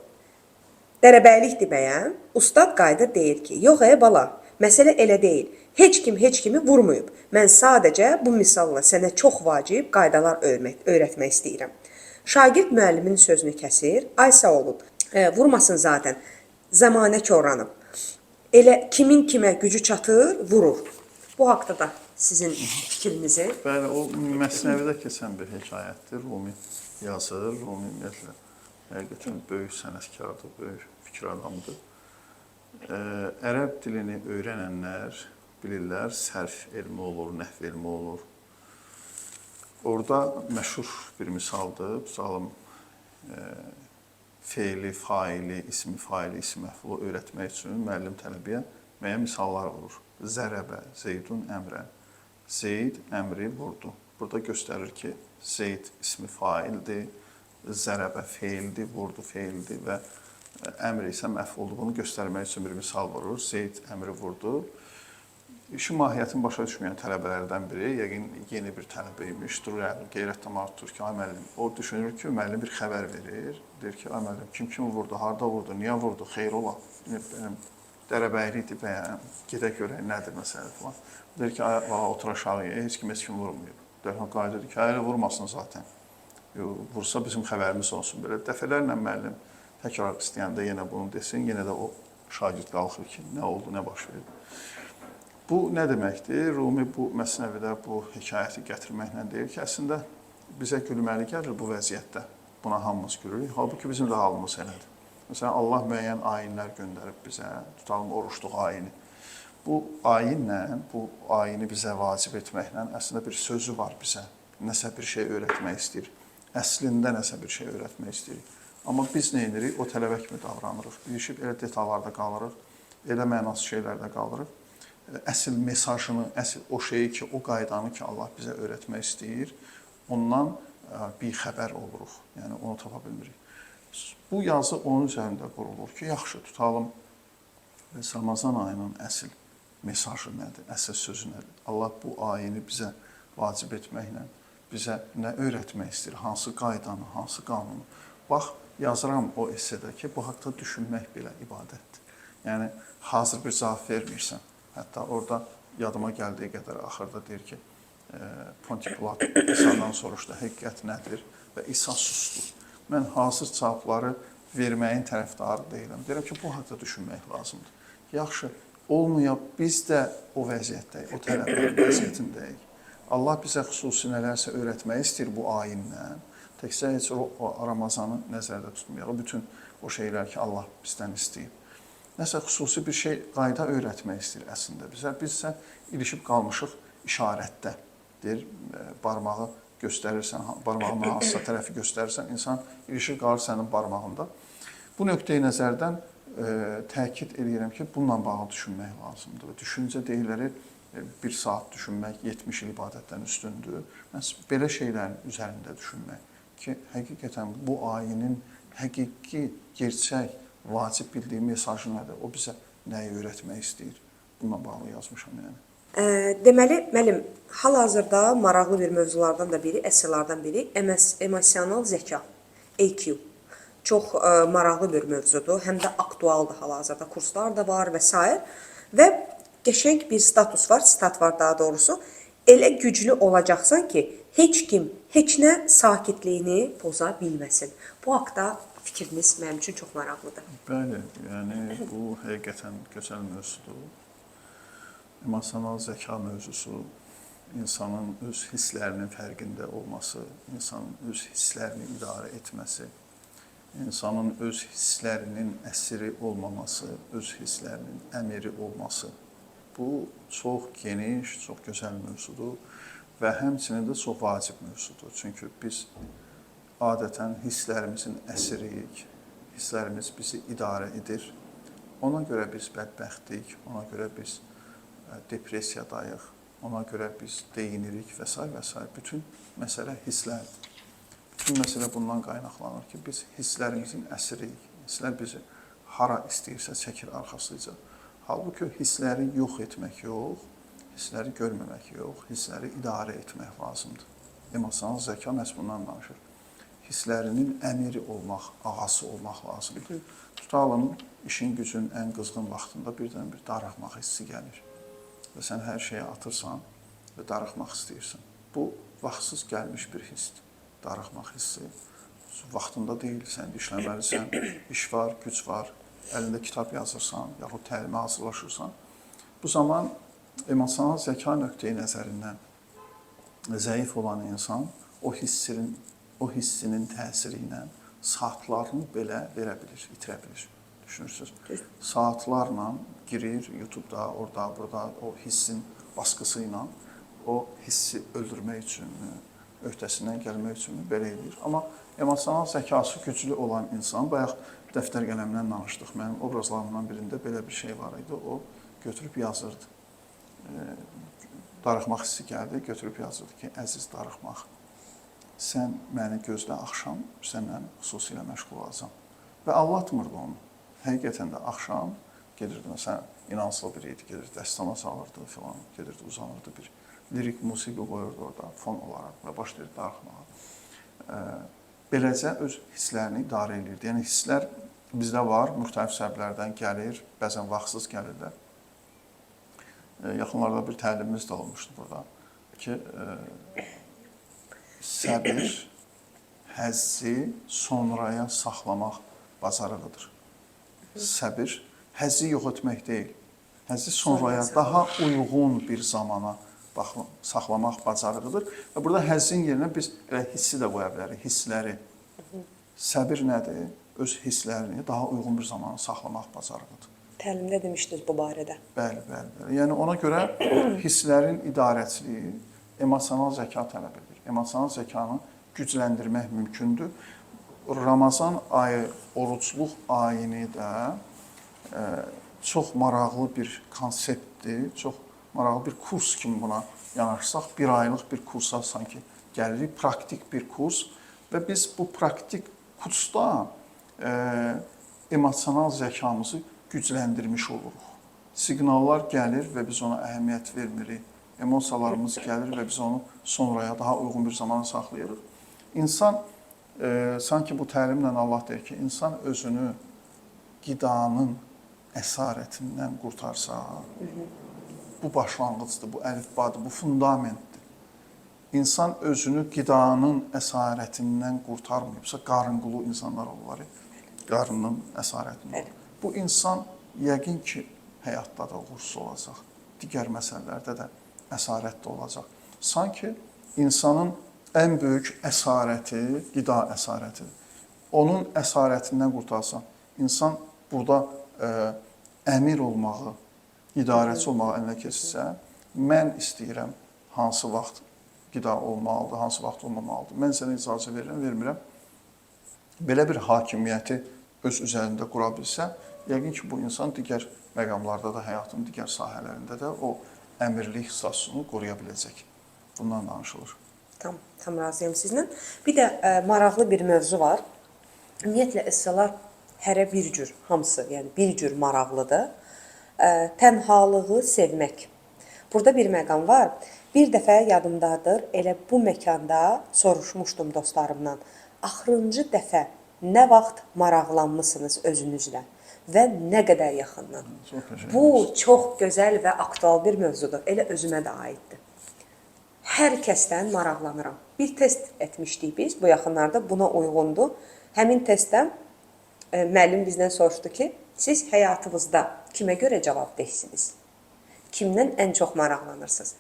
Dərəbəylikdir bəyəm? Ustad qayıdır deyir ki, yox bala, məsələ elə deyil. Heç kim heç kimi vurmayıb. Mən sadəcə bu misalla sənə çox vacib qaydalar öyrətmək istəyirəm. Şagird müəllimin sözünü kəsir. Ay sağ olun, vurmasın zaten. Zamanə korlanıb. Elə kimin kimə gücü çatır, vurur. Bu haqda da sizin fikrinizi. Bəli, o Məsnəvidə keçən bir hekayətdir. Rumi yazır. Rumi ümumiyyətlə həqiqətən böyük sənətkardır, böyük fikir adamıdır. Ərəb dilini öyrənənlər bilirlər, sərf elmi olur, nəhv elmi olur. Orada məşhur bir misaldır. Zalım feili, faili, ismi faili, ismi məfulu öyrətmək üçün müəllim tələbəyə müəyyən misallar olur. Zərəbə, Zeydun əmrən. Zeyd əmri vurdu. Burada göstərir ki, Zeyd ismi faildir, zərəbə feildir, vurdu feildir və əmr isə məfuldur. Bunu göstərmək üçün bir misal vurur. Zeyd əmri vurdu. İşin mahiyyətini başa düşməyən tələbələrdən biri, yəqin yeni bir tələbə imiş, durur, qeyrət damarı tutur ki, ay müəllim, o düşünür ki, müəllim bir xəbər verir. Deyir ki, ay müəllim, kim vurdu, harada vurdu, niyə vurdu, xeyr ola, benim dərəbəylikdir bəyəm, gedək görək, nədir məsələ falan. Deyir ki, ay, otur aşağı, heç kim vurmayıb. Dərhal qayıdır ki, elə vurmasın zaten. Vursa bizim xəbərimiz olsun. Belə dəfələrlə müəllim təkrar istəyəndə yenə bunu desin, yenə də o şagird qalxır ki, nə oldu, nə baş verdi. Bu nə deməkdir? Rumi bu Məsnəvidə bu hekayəti gətirməklə deyir ki, əslində bizə gülməli gəlir bu vəziyyətdə. Buna hamımız gülürük. Halbuki bizim də halımız elədir. Məsələn, Allah müəyyən ayinlər göndərib bizə, tutalım oruçluq ayini. Bu ayinlə, bu ayini bizə vacib etməklə əslində bir sözü var bizə. Nəsə bir şey öyrətmək istəyir. Əslində nəsə bir şey öyrətmək istəyir. Amma biz nə edirik? O tələbə kimi davranırıq. İlişib elə detallarda qalırıq, elə mənasız şeylərdə qalırıq. Əsl mesajını, əsl o şeyi ki, o qaydanı ki, Allah bizə öyrətmək istəyir, ondan bixəbər oluruq. Yəni, onu tapa bilmirik. Bu yazı onun üzərində qurulur ki, yaxşı, tutalım, Ramazan ayının əsl mesajı nədir, əsl sözü nədir? Allah bu ayini bizə vacib etməklə bizə nə öyrətmək istəyir, hansı qaydanı, hansı qanunu. Bax, yazıram o essedə ki, bu haqda düşünmək belə ibadətdir. Yəni, hazır bir cavab vermirsən. Hətta orada yadıma gəldiyi qədər axırda deyir ki, Ponti Pilat İsa'dan soruşdu, həqiqət nədir və İsa susdu. Mən hazır cavabları verməyin tərəfdarı deyiləm. Deyirəm ki, bu haqda düşünmək lazımdır. Yaxşı, olmayıb biz də o vəziyyətdəyik, o tələbənin vəziyyətindəyik. Allah bizə xüsusi nələrsə öyrətmək istəyir bu ayinlə. Təkcə heç o Ramazanı nəzərdə tutmayaq. Bütün o şeylər ki, Allah bizdən istəyib. Nəsə xüsusi bir şey, qayda öyrətmək istəyir əslində bizə. Biz isə ilişib qalmışıq işarətdə. Deyir, barmağı göstərirsən, barmağının hansısa tərəfi göstərirsən, insan ilişib qalır sənin barmağında. Bu nöqteyi nəzərdən təkid edirəm ki, bununla bağlı düşünmək lazımdır. Düşüncə deyirləri bir saat düşünmək 70 il ibadətdən üstündür. Belə şeylərin üzərində düşünmək ki, həqiqətən bu ayinin həqiqi, gerçək, vacib bildiyi mesajı nədir? O bizə nəyi öyrətmək istəyir? Bununla bağlı yazmışam yəni. Deməli, müəllim, hal-hazırda maraqlı bir mövzulardan da biri, əsərlərdən biri emosional zəka, EQ. Çox maraqlı bir mövzudur, həm də aktualdır hal-hazırda, kurslar da var və s. Və qəşəng bir status var, sitat var daha doğrusu. Elə güclü olacaqsan ki, heç kim, heç nə sakitliyini poza bilməsin. Bu haqda fikriniz mənim üçün çox maraqlıdır. Bəli, yəni bu həqiqətən gözəl mövzudur. Emosional zəka mövzusu, insanın öz hisslərinin fərqində olması, insanın öz hisslərini idarə etməsi, insanın öz hisslərinin əsiri olmaması, öz hisslərinin əmiri olması. Bu çox geniş, çox gözəl mövzudur və həmçinin də çox vacib mövzudur. Çünki biz adətən hisslərimizin əsiriyik, hisslərimiz bizi idarə edir. Ona görə biz bədbəxtlik, ona görə biz depressiyadayıq, ona görə biz deyinirik və s. və s. Bütün məsələ hisslərdir. Bütün məsələ bundan qaynaqlanır ki, biz hisslərimizin əsiriyik. Hisslər bizi hara istəyirsə çəkir arxasıca. Halbuki hissləri yox etmək yox, hissləri görməmək yox, hissləri idarə etmək lazımdır. Emosional zəka məhz bundan danışır. Hisslərinin əmiri olmaq, ağası olmaq lazımdır. Tutalım, işin gücün ən qızğın vaxtında birdən bir darıxmaq hissi gəlir. Və sən hər şeyə atırsan və darıxmaq istəyirsən. Bu, vaxtsız gəlmiş bir hissdir. Darıxmaq hissi. Vaxtında deyil, sən işləməlisən, iş var, güc var, əlində kitab yazırsan, yaxud təlimə hazırlaşırsan. Bu zaman emosional zəka nöqteyi nəzərindən zəif olan insan o hissinin təsiri ilə saatlarını belə verə bilir, itirə bilir. Düşünürsünüz? Saatlarla girir YouTube-da, orada, burada o hissin baskısı ilə o hissi öldürmək üçünmü, öhdəsindən gəlmək üçünmü belə edir. Amma emosional zəkası güclü olan insan, bayaq dəftər qələmdən danışdıq, mənim obrazlarımdan birində belə bir şey var idi, o götürüb yazırdı. Darıxmaq hissi gəldi, götürüb yazırdı ki, əziz darıxmaq. Sən məni gözlə axşam, sənlə xüsusilə məşğul olacam. Və anlatmırdı onu. Həqiqətən də axşam gedirdi, məsələn, inansılı biri idi, gedirdi, dəstana salırdı filan, gedirdi, uzanırdı bir lirik musiqi qoyurdu orada fon olaraq və başlayırdı darıxmağa. Beləcə öz hisslərini idarə edirdi. Yəni, hisslər bizdə var, müxtəlif səbəblərdən gəlir, bəzən vaxtsız gəlirlər. Yaxınlarda bir təlimimiz də olmuşdu burada ki, səbir, həzzi sonraya saxlamaq bacarığıdır. Səbir, həzzi yox etmək deyil. Həzzi sonraya daha uyğun bir zamana saxlamaq bacarığıdır. Və burada həzzin yerinə biz hissi də qoya bilərik, hissləri. Səbir nədir? Öz hisslərini daha uyğun bir zamana saxlamaq bacarığıdır. Təlimdə demişdiniz bu barədə. Bəli. Yəni ona görə hisslərin idarəçiliyi emosional zəka tələb edir. Emosional zəkanı gücləndirmək mümkündür. Ramazan ayı, orucluq ayini də çox maraqlı bir konseptdir, çox maraqlı bir kurs kimi buna yanaşsaq, bir aylıq bir kursa sanki gəlirik, praktik bir kurs və biz bu praktik kursda emosional zəkamızı gücləndirmiş oluruq. Siqnallar gəlir və biz ona əhəmiyyət vermirik. Emosiyalarımız gəlir və biz onu sonraya daha uyğun bir zamana saxlayırıq. İnsan, sanki bu təlimlə Allah deyir ki, insan özünü qidanın əsarətindən qurtarsa, bu başlanğıcdır, bu əlifbadır, bu fundamentdir. İnsan özünü qidanın əsarətindən qurtarmayıbsa, qarınqulu insanlar olurlar, qarının əsarətindən. Bu insan yəqin ki, həyatda da uğursuz olacaq, digər məsələlərdə də əsarətdə olacaq. Sanki insanın ən böyük əsarəti qida əsarətidir. Onun əsarətindən qurtarsan, insan burada əmir olmağı, idarəçi olmağı əlinə keçirsə, mən istəyirəm hansı vaxt qida olmalıdır, hansı vaxt olmamalıdır. Mən sənə icazə verirəm, vermirəm. Belə bir hakimiyyəti öz üzərində qura bilsə, yəqin ki, bu insan digər məqamlarda da, həyatın digər sahələrində də o əmirlik statusunu qoruya biləcək. Bundan danışılır. Tam razıyam sizinlə. Bir də maraqlı bir mövzu var. Ümumiyyətlə, əssalar hərə bir cür, hamısı, yəni bir cür maraqlıdır. Tənhalığı sevmək. Burada bir məqam var. Bir dəfə yadımdadır, elə bu məkanda soruşmuşdum dostlarımdan. Axırıncı dəfə nə vaxt maraqlanmısınız özünüzlə və nə qədər yaxından? Bu çox gözəl və aktual bir mövzudur. Elə özümə də aiddir. Hər kəsdən maraqlanıram. Bir test etmişdik biz bu yaxınlarda, buna uyğundur. Həmin testdə müəllim bizdən soruşdu ki, siz həyatınızda kimə görə cavabdehsiniz? Kimdən ən çox maraqlanırsınız?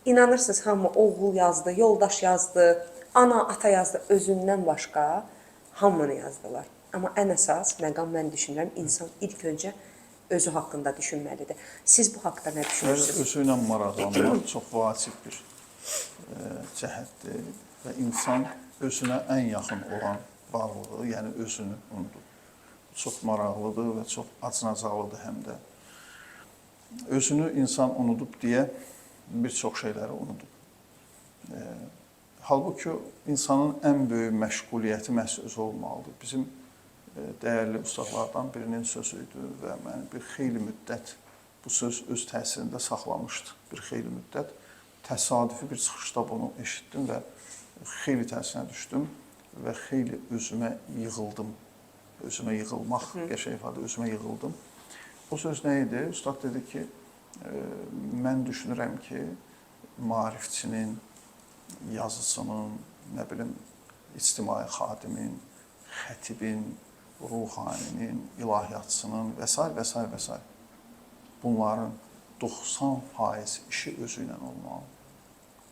İnanırsınız, hamı oğul yazdı, yoldaş yazdı, ana, ata yazdı, özündən başqa hamını yazdılar. Amma ən əsas məqam mən düşünürəm, insan ilk öncə özü haqqında düşünməlidir. Siz bu haqda nə düşünürsünüz? Özü ilə maraqlanmaq çox vacib bir cəhətdir və insan özünə ən yaxın olan varlığı, yəni özünü unudur. Çox maraqlıdır və çox acınacaqlıdır həm də. özünü insan unudub deyə bir çox şeyləri unudub. Halbuki insanın ən böyük məşğuliyyəti məhz özü olmalıdır. Bizim dəyərli ustadlardan birinin sözü idi və mən bir xeyli müddət bu söz öz təsirində saxlamışdı. Bir xeyli müddət təsadüfi bir çıxışda bunu eşitdim və xeyli təsirinə düşdüm və xeyli özümə yığıldım. Özümə yığılmaq, qəşəng ifadə, özümə yığıldım. O söz nə idi? Ustad dedi ki, mən düşünürəm ki, maarifçinin, yazıcının, nə bilim, ictimai xadimin, xətibin, ruhaninin, ilahiyyatçının və s. və s. və s. Bunların 90% işi özü ilə olmalı.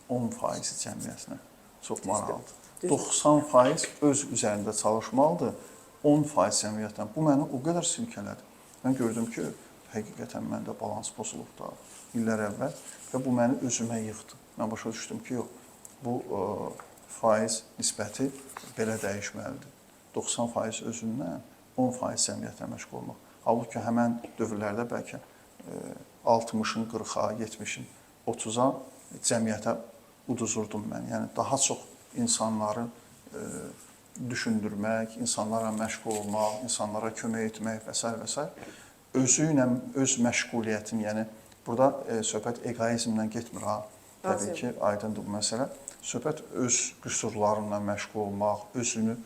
10% cəmiyyətinə. Çox maraqlıdır. 90% öz üzərində çalışmalıdır. 10% cəmiyyətdən. Bu məni o qədər silkələdi. Mən gördüm ki, həqiqətən məndə balans pozulub da illər əvvəl və bu məni özümə yıxdı. Mən başa düşdüm ki, yox, bu faiz nisbəti belə dəyişməlidir. 90% özündən, 10% cəmiyyətlə məşğul olmaq. Halbuki həmən dövrlərdə bəlkə 60-ın 40-a, 70-in 30-a cəmiyyətə uduzurdum mən. Yəni daha çox insanları düşündürmək, insanlara məşğul olmaq, insanlara kömək etmək və s. və s. Özü ilə öz məşğuliyyətin, yəni burada söhbət eqoizmdən getmir ha. Təbii ki, aydındır bu məsələ. Söhbət öz qüsurlarından məşğul olmaq, özünü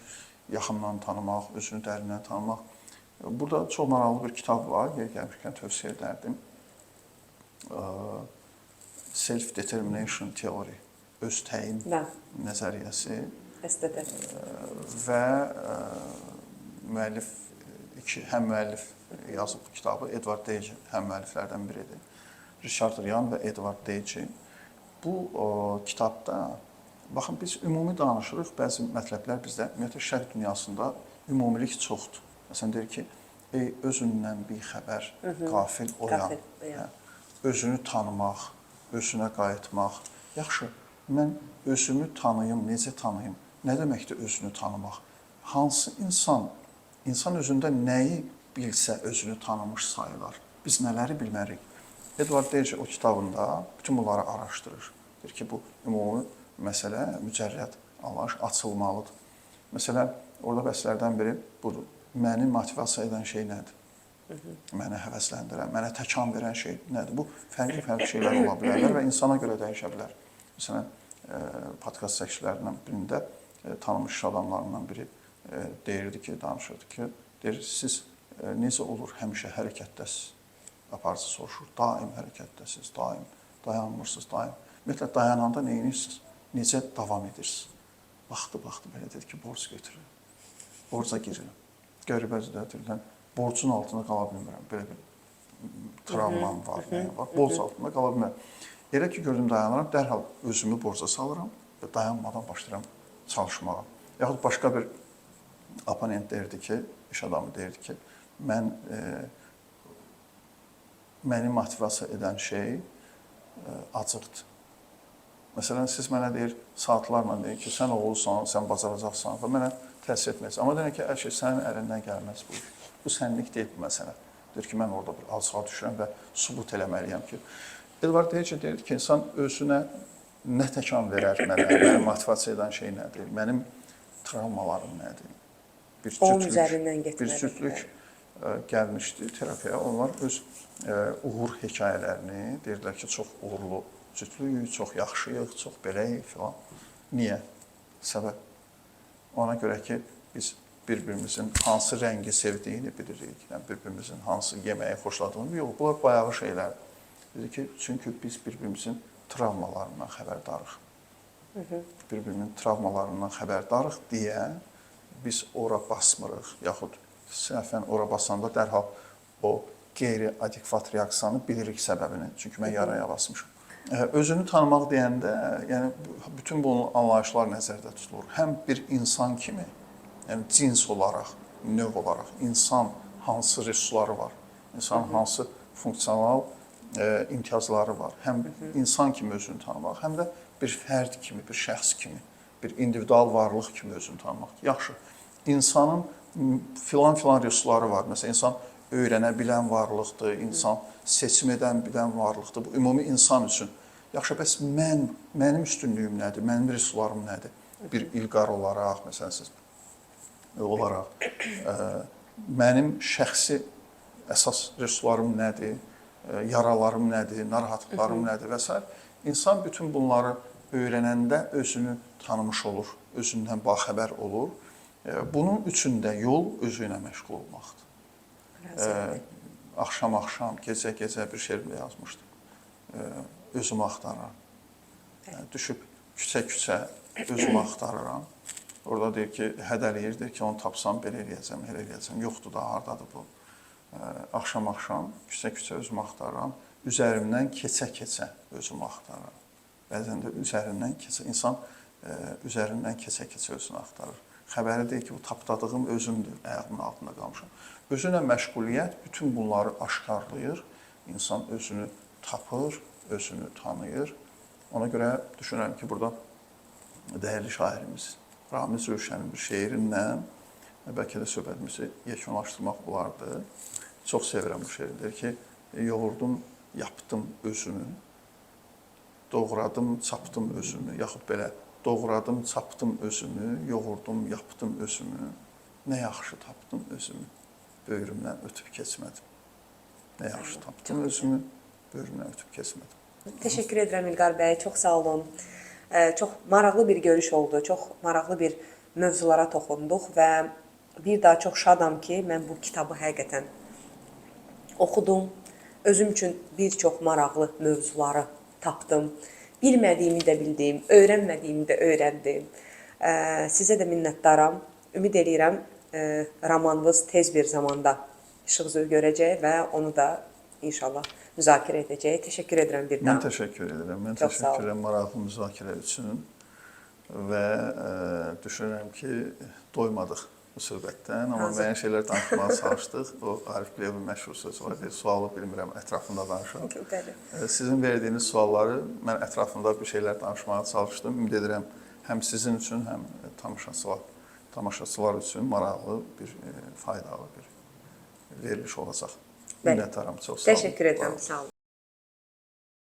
yaxından tanımaq, özünü dərindən tanımaq. Burada çox maraqlı bir kitab var, gəlmişkən tövsiyə edərdim. Self-Determination Theory, öz təyin nəzəriyyəsi. Və müəllif, həm müəllif yazıb bu kitabı, Edward Deji, həm müəlliflərdən biridir. Richard Ryan və Edward Deji. Bu kitabda, baxın, biz ümumi danışırıq, bəzi mətləblər bizdə, ümumiyyətlə, şərq dünyasında ümumilik çoxdur. Məsələn, deyir ki, özündən bixəbər, qafil oyan, özünü tanımaq, özünə qayıtmaq. Yaxşı, mən özümü tanıyım, necə tanıyım? Nə deməkdir özünü tanımaq? Hansı insan özündə nəyi bilsə özünü tanımış sayılar? Biz nələri bilmərik? Edward Deji o kitabında bütün bunları araşdırır. Deyir ki, bu ümumi məsələ, mücərrəd anlayış açılmalıdır. Məsələn, orada bəhslərdən biri budur. Məni motivasiya edən şey nədir? Məni həvəsləndirən, mənə təkan verən şey nədir? Bu fərqli şeylər ola bilərlər və insana görə dəyişə bilər. Məsələn, podkast çəkişlərindən birində tanınmış adamlarından biri deyirdi ki, danışırdı ki, deyir, siz necə olur həmişə hərəkətdəsiz? Aparıcı soruşur, daim hərəkətdəsiz, daim dayanmırsınız, daim. Ümumiyyətlə, dayananda nə edirsiniz? Necə davam edirsiniz? Baxdı, belə dedi ki, borc götürür, borca girir. Qəribədir deyilən, borcun altında qala bilmirəm, belə bir travmam var, nəyim var, borc altında qala bilmirəm. Elə ki, gördüm dayanıram, dərhal özümü borca salıram və dayanmadan başlayıram çalışmağa. Yaxud başqa bir oponent deyirdi ki, iş adamı deyirdi ki, məni motivasiya edən şey acıqdır. Məsələn, siz mənə deyir, saatlarla deyir ki, sən oğulsan, sən bacaracaqsan və mənə təsir etməyəcək. Amma deyir ki, hər şey sənin əlindən gəlməz bu iş. Bu sənlik deyil bu məsələ. Deyir ki, mən orada bir alçağa düşürəm və sübut eləməliyəm ki. Edward Deji deyir ki, insan özünə nə təkan verər mənə, məni motivasiya edən şey nədir, mənim travmalarım nədir? Bir cütlük gəlmişdi terapiyaya. Onlar öz uğur hekayələrini deyirlər ki, çox uğurlu cütlük, çox yaxşıyıq, çox beləyik filan. Niyə? Səbəb. Ona görə ki, biz bir-birimizin hansı rəngi sevdiyini bilirik, yəni bir-birimizin hansı yeməyi xoşladığını bilirik. Bunlar bayağı şeylərdir. Dedi ki, çünki biz bir-birimizin travmalarından xəbərdarıq. Bir-birinin travmalarından xəbərdarıq deyə biz ora basmırıq, yaxud səhvən ora basanda dərhal o qeyri-adekvat reaksiyanı bilirik səbəbini. Çünki mən yaraya basmışam. Özünü tanımaq deyəndə, yəni bütün bu anlayışlar nəzərdə tutulur. Həm bir insan kimi, yəni cins olaraq, növ olaraq insan hansı resursları var, insanın hansı funksional imtiyazları var. Həm insan kimi özünü tanımaq, həm də bir fərd kimi, bir şəxs kimi, bir individual varlıq kimi özünü tanımaq. Yaxşı, insanın filan resursları var. Məsələn, insan öyrənə bilən varlıqdır, insan seçim edən bilən varlıqdır. Bu ümumi insan üçün. Yaxşı, bəs mənim üstünlüyüm nədir? Mənim resurslarım nədir? Bir İlqar olaraq, məsələn siz olaraq mənim şəxsi əsas resurslarım nədir? Yaralarım nədir? Narahatlıqlarım nədir və s. İnsan bütün bunları öyrənəndə özünü tanımış olur, özündən baxəbər olur. Bunun üçün də yol özü ilə məşğul olmaqdır. Axşam-axşam, gecə-gecə bir şeir yazmışdım. Özümü axtarıram. Düşüb küçə-küçə özümü axtarıram. Orada deyir ki, hədələyir, deyir ki, onu tapsam belə eləyəcəm, elə eləyəcəm. Yoxdur da, hardadır bu? Axşam-axşam küçə-küçə özümü axtarıram. Üzərimdən keçə-keçə özümü axtarıram. Bəzən də üzərindən keçə, insan üzərindən keçə-keçə özünü axtarır. Xəbəri deyir ki, bu tapdadığım özümdür, ayağımın altında qalmışam. Özünlə məşğuliyyət bütün bunları aşkarlayır. İnsan özünü tapır, özünü tanıyır. Ona görə düşünürəm ki, burada dəyərli şairimiz Ramiz Rövşənin bir şeirindən bəlkə də söhbətimizi yekunlaşdırmaq olardı. Çox sevirəm bu şeirdir ki, yoğurdum, yapdım özünü, doğradım, çapdım özümü, yaxud belə doğradım, çapdım özümü, yoğurdum, yapdım özümü, nə yaxşı tapdım özümü, böyrümdən ötüb keçmədim. Nə yaxşı tapdım özümü, böyrümdən ötüb keçmədim. Təşəkkür edirəm İlqar bəy, çox sağ olun. Çox maraqlı bir görüş oldu, çox maraqlı bir mövzulara toxunduq və bir daha çox şadam ki, mən bu kitabı həqiqətən oxudum. Özüm üçün bir çox maraqlı mövzuları tapdım. Bilmədiyimi də bildim, öyrənmədiyimi də öyrəndim. Sizə də minnətdaram. Ümid edirəm, romanınız tez bir zamanda işıq üzü görəcək və onu da inşallah müzakirə edəcək. Təşəkkür edirəm bir daha. Mən təşəkkür edirəm. Mən təşəkkür edirəm maraqlı müzakirə üçün və düşünürəm ki, doymadıq bu söhbətdən, amma müəyyən şeylər danışmağa çalışdıq. O Arif Bilevin məşhur sözü var, sualı bilmirəm, ətrafında danışaq. Sizin verdiyiniz sualları mən ətrafında bir şeylər danışmağa çalışdım. Ümid edirəm, həm sizin üçün, həm tamaşaçılar üçün maraqlı, faydalı bir veriliş olacaq. Minnətdaram, çox sağ olun. Təşəkkür edirəm, sağ olun.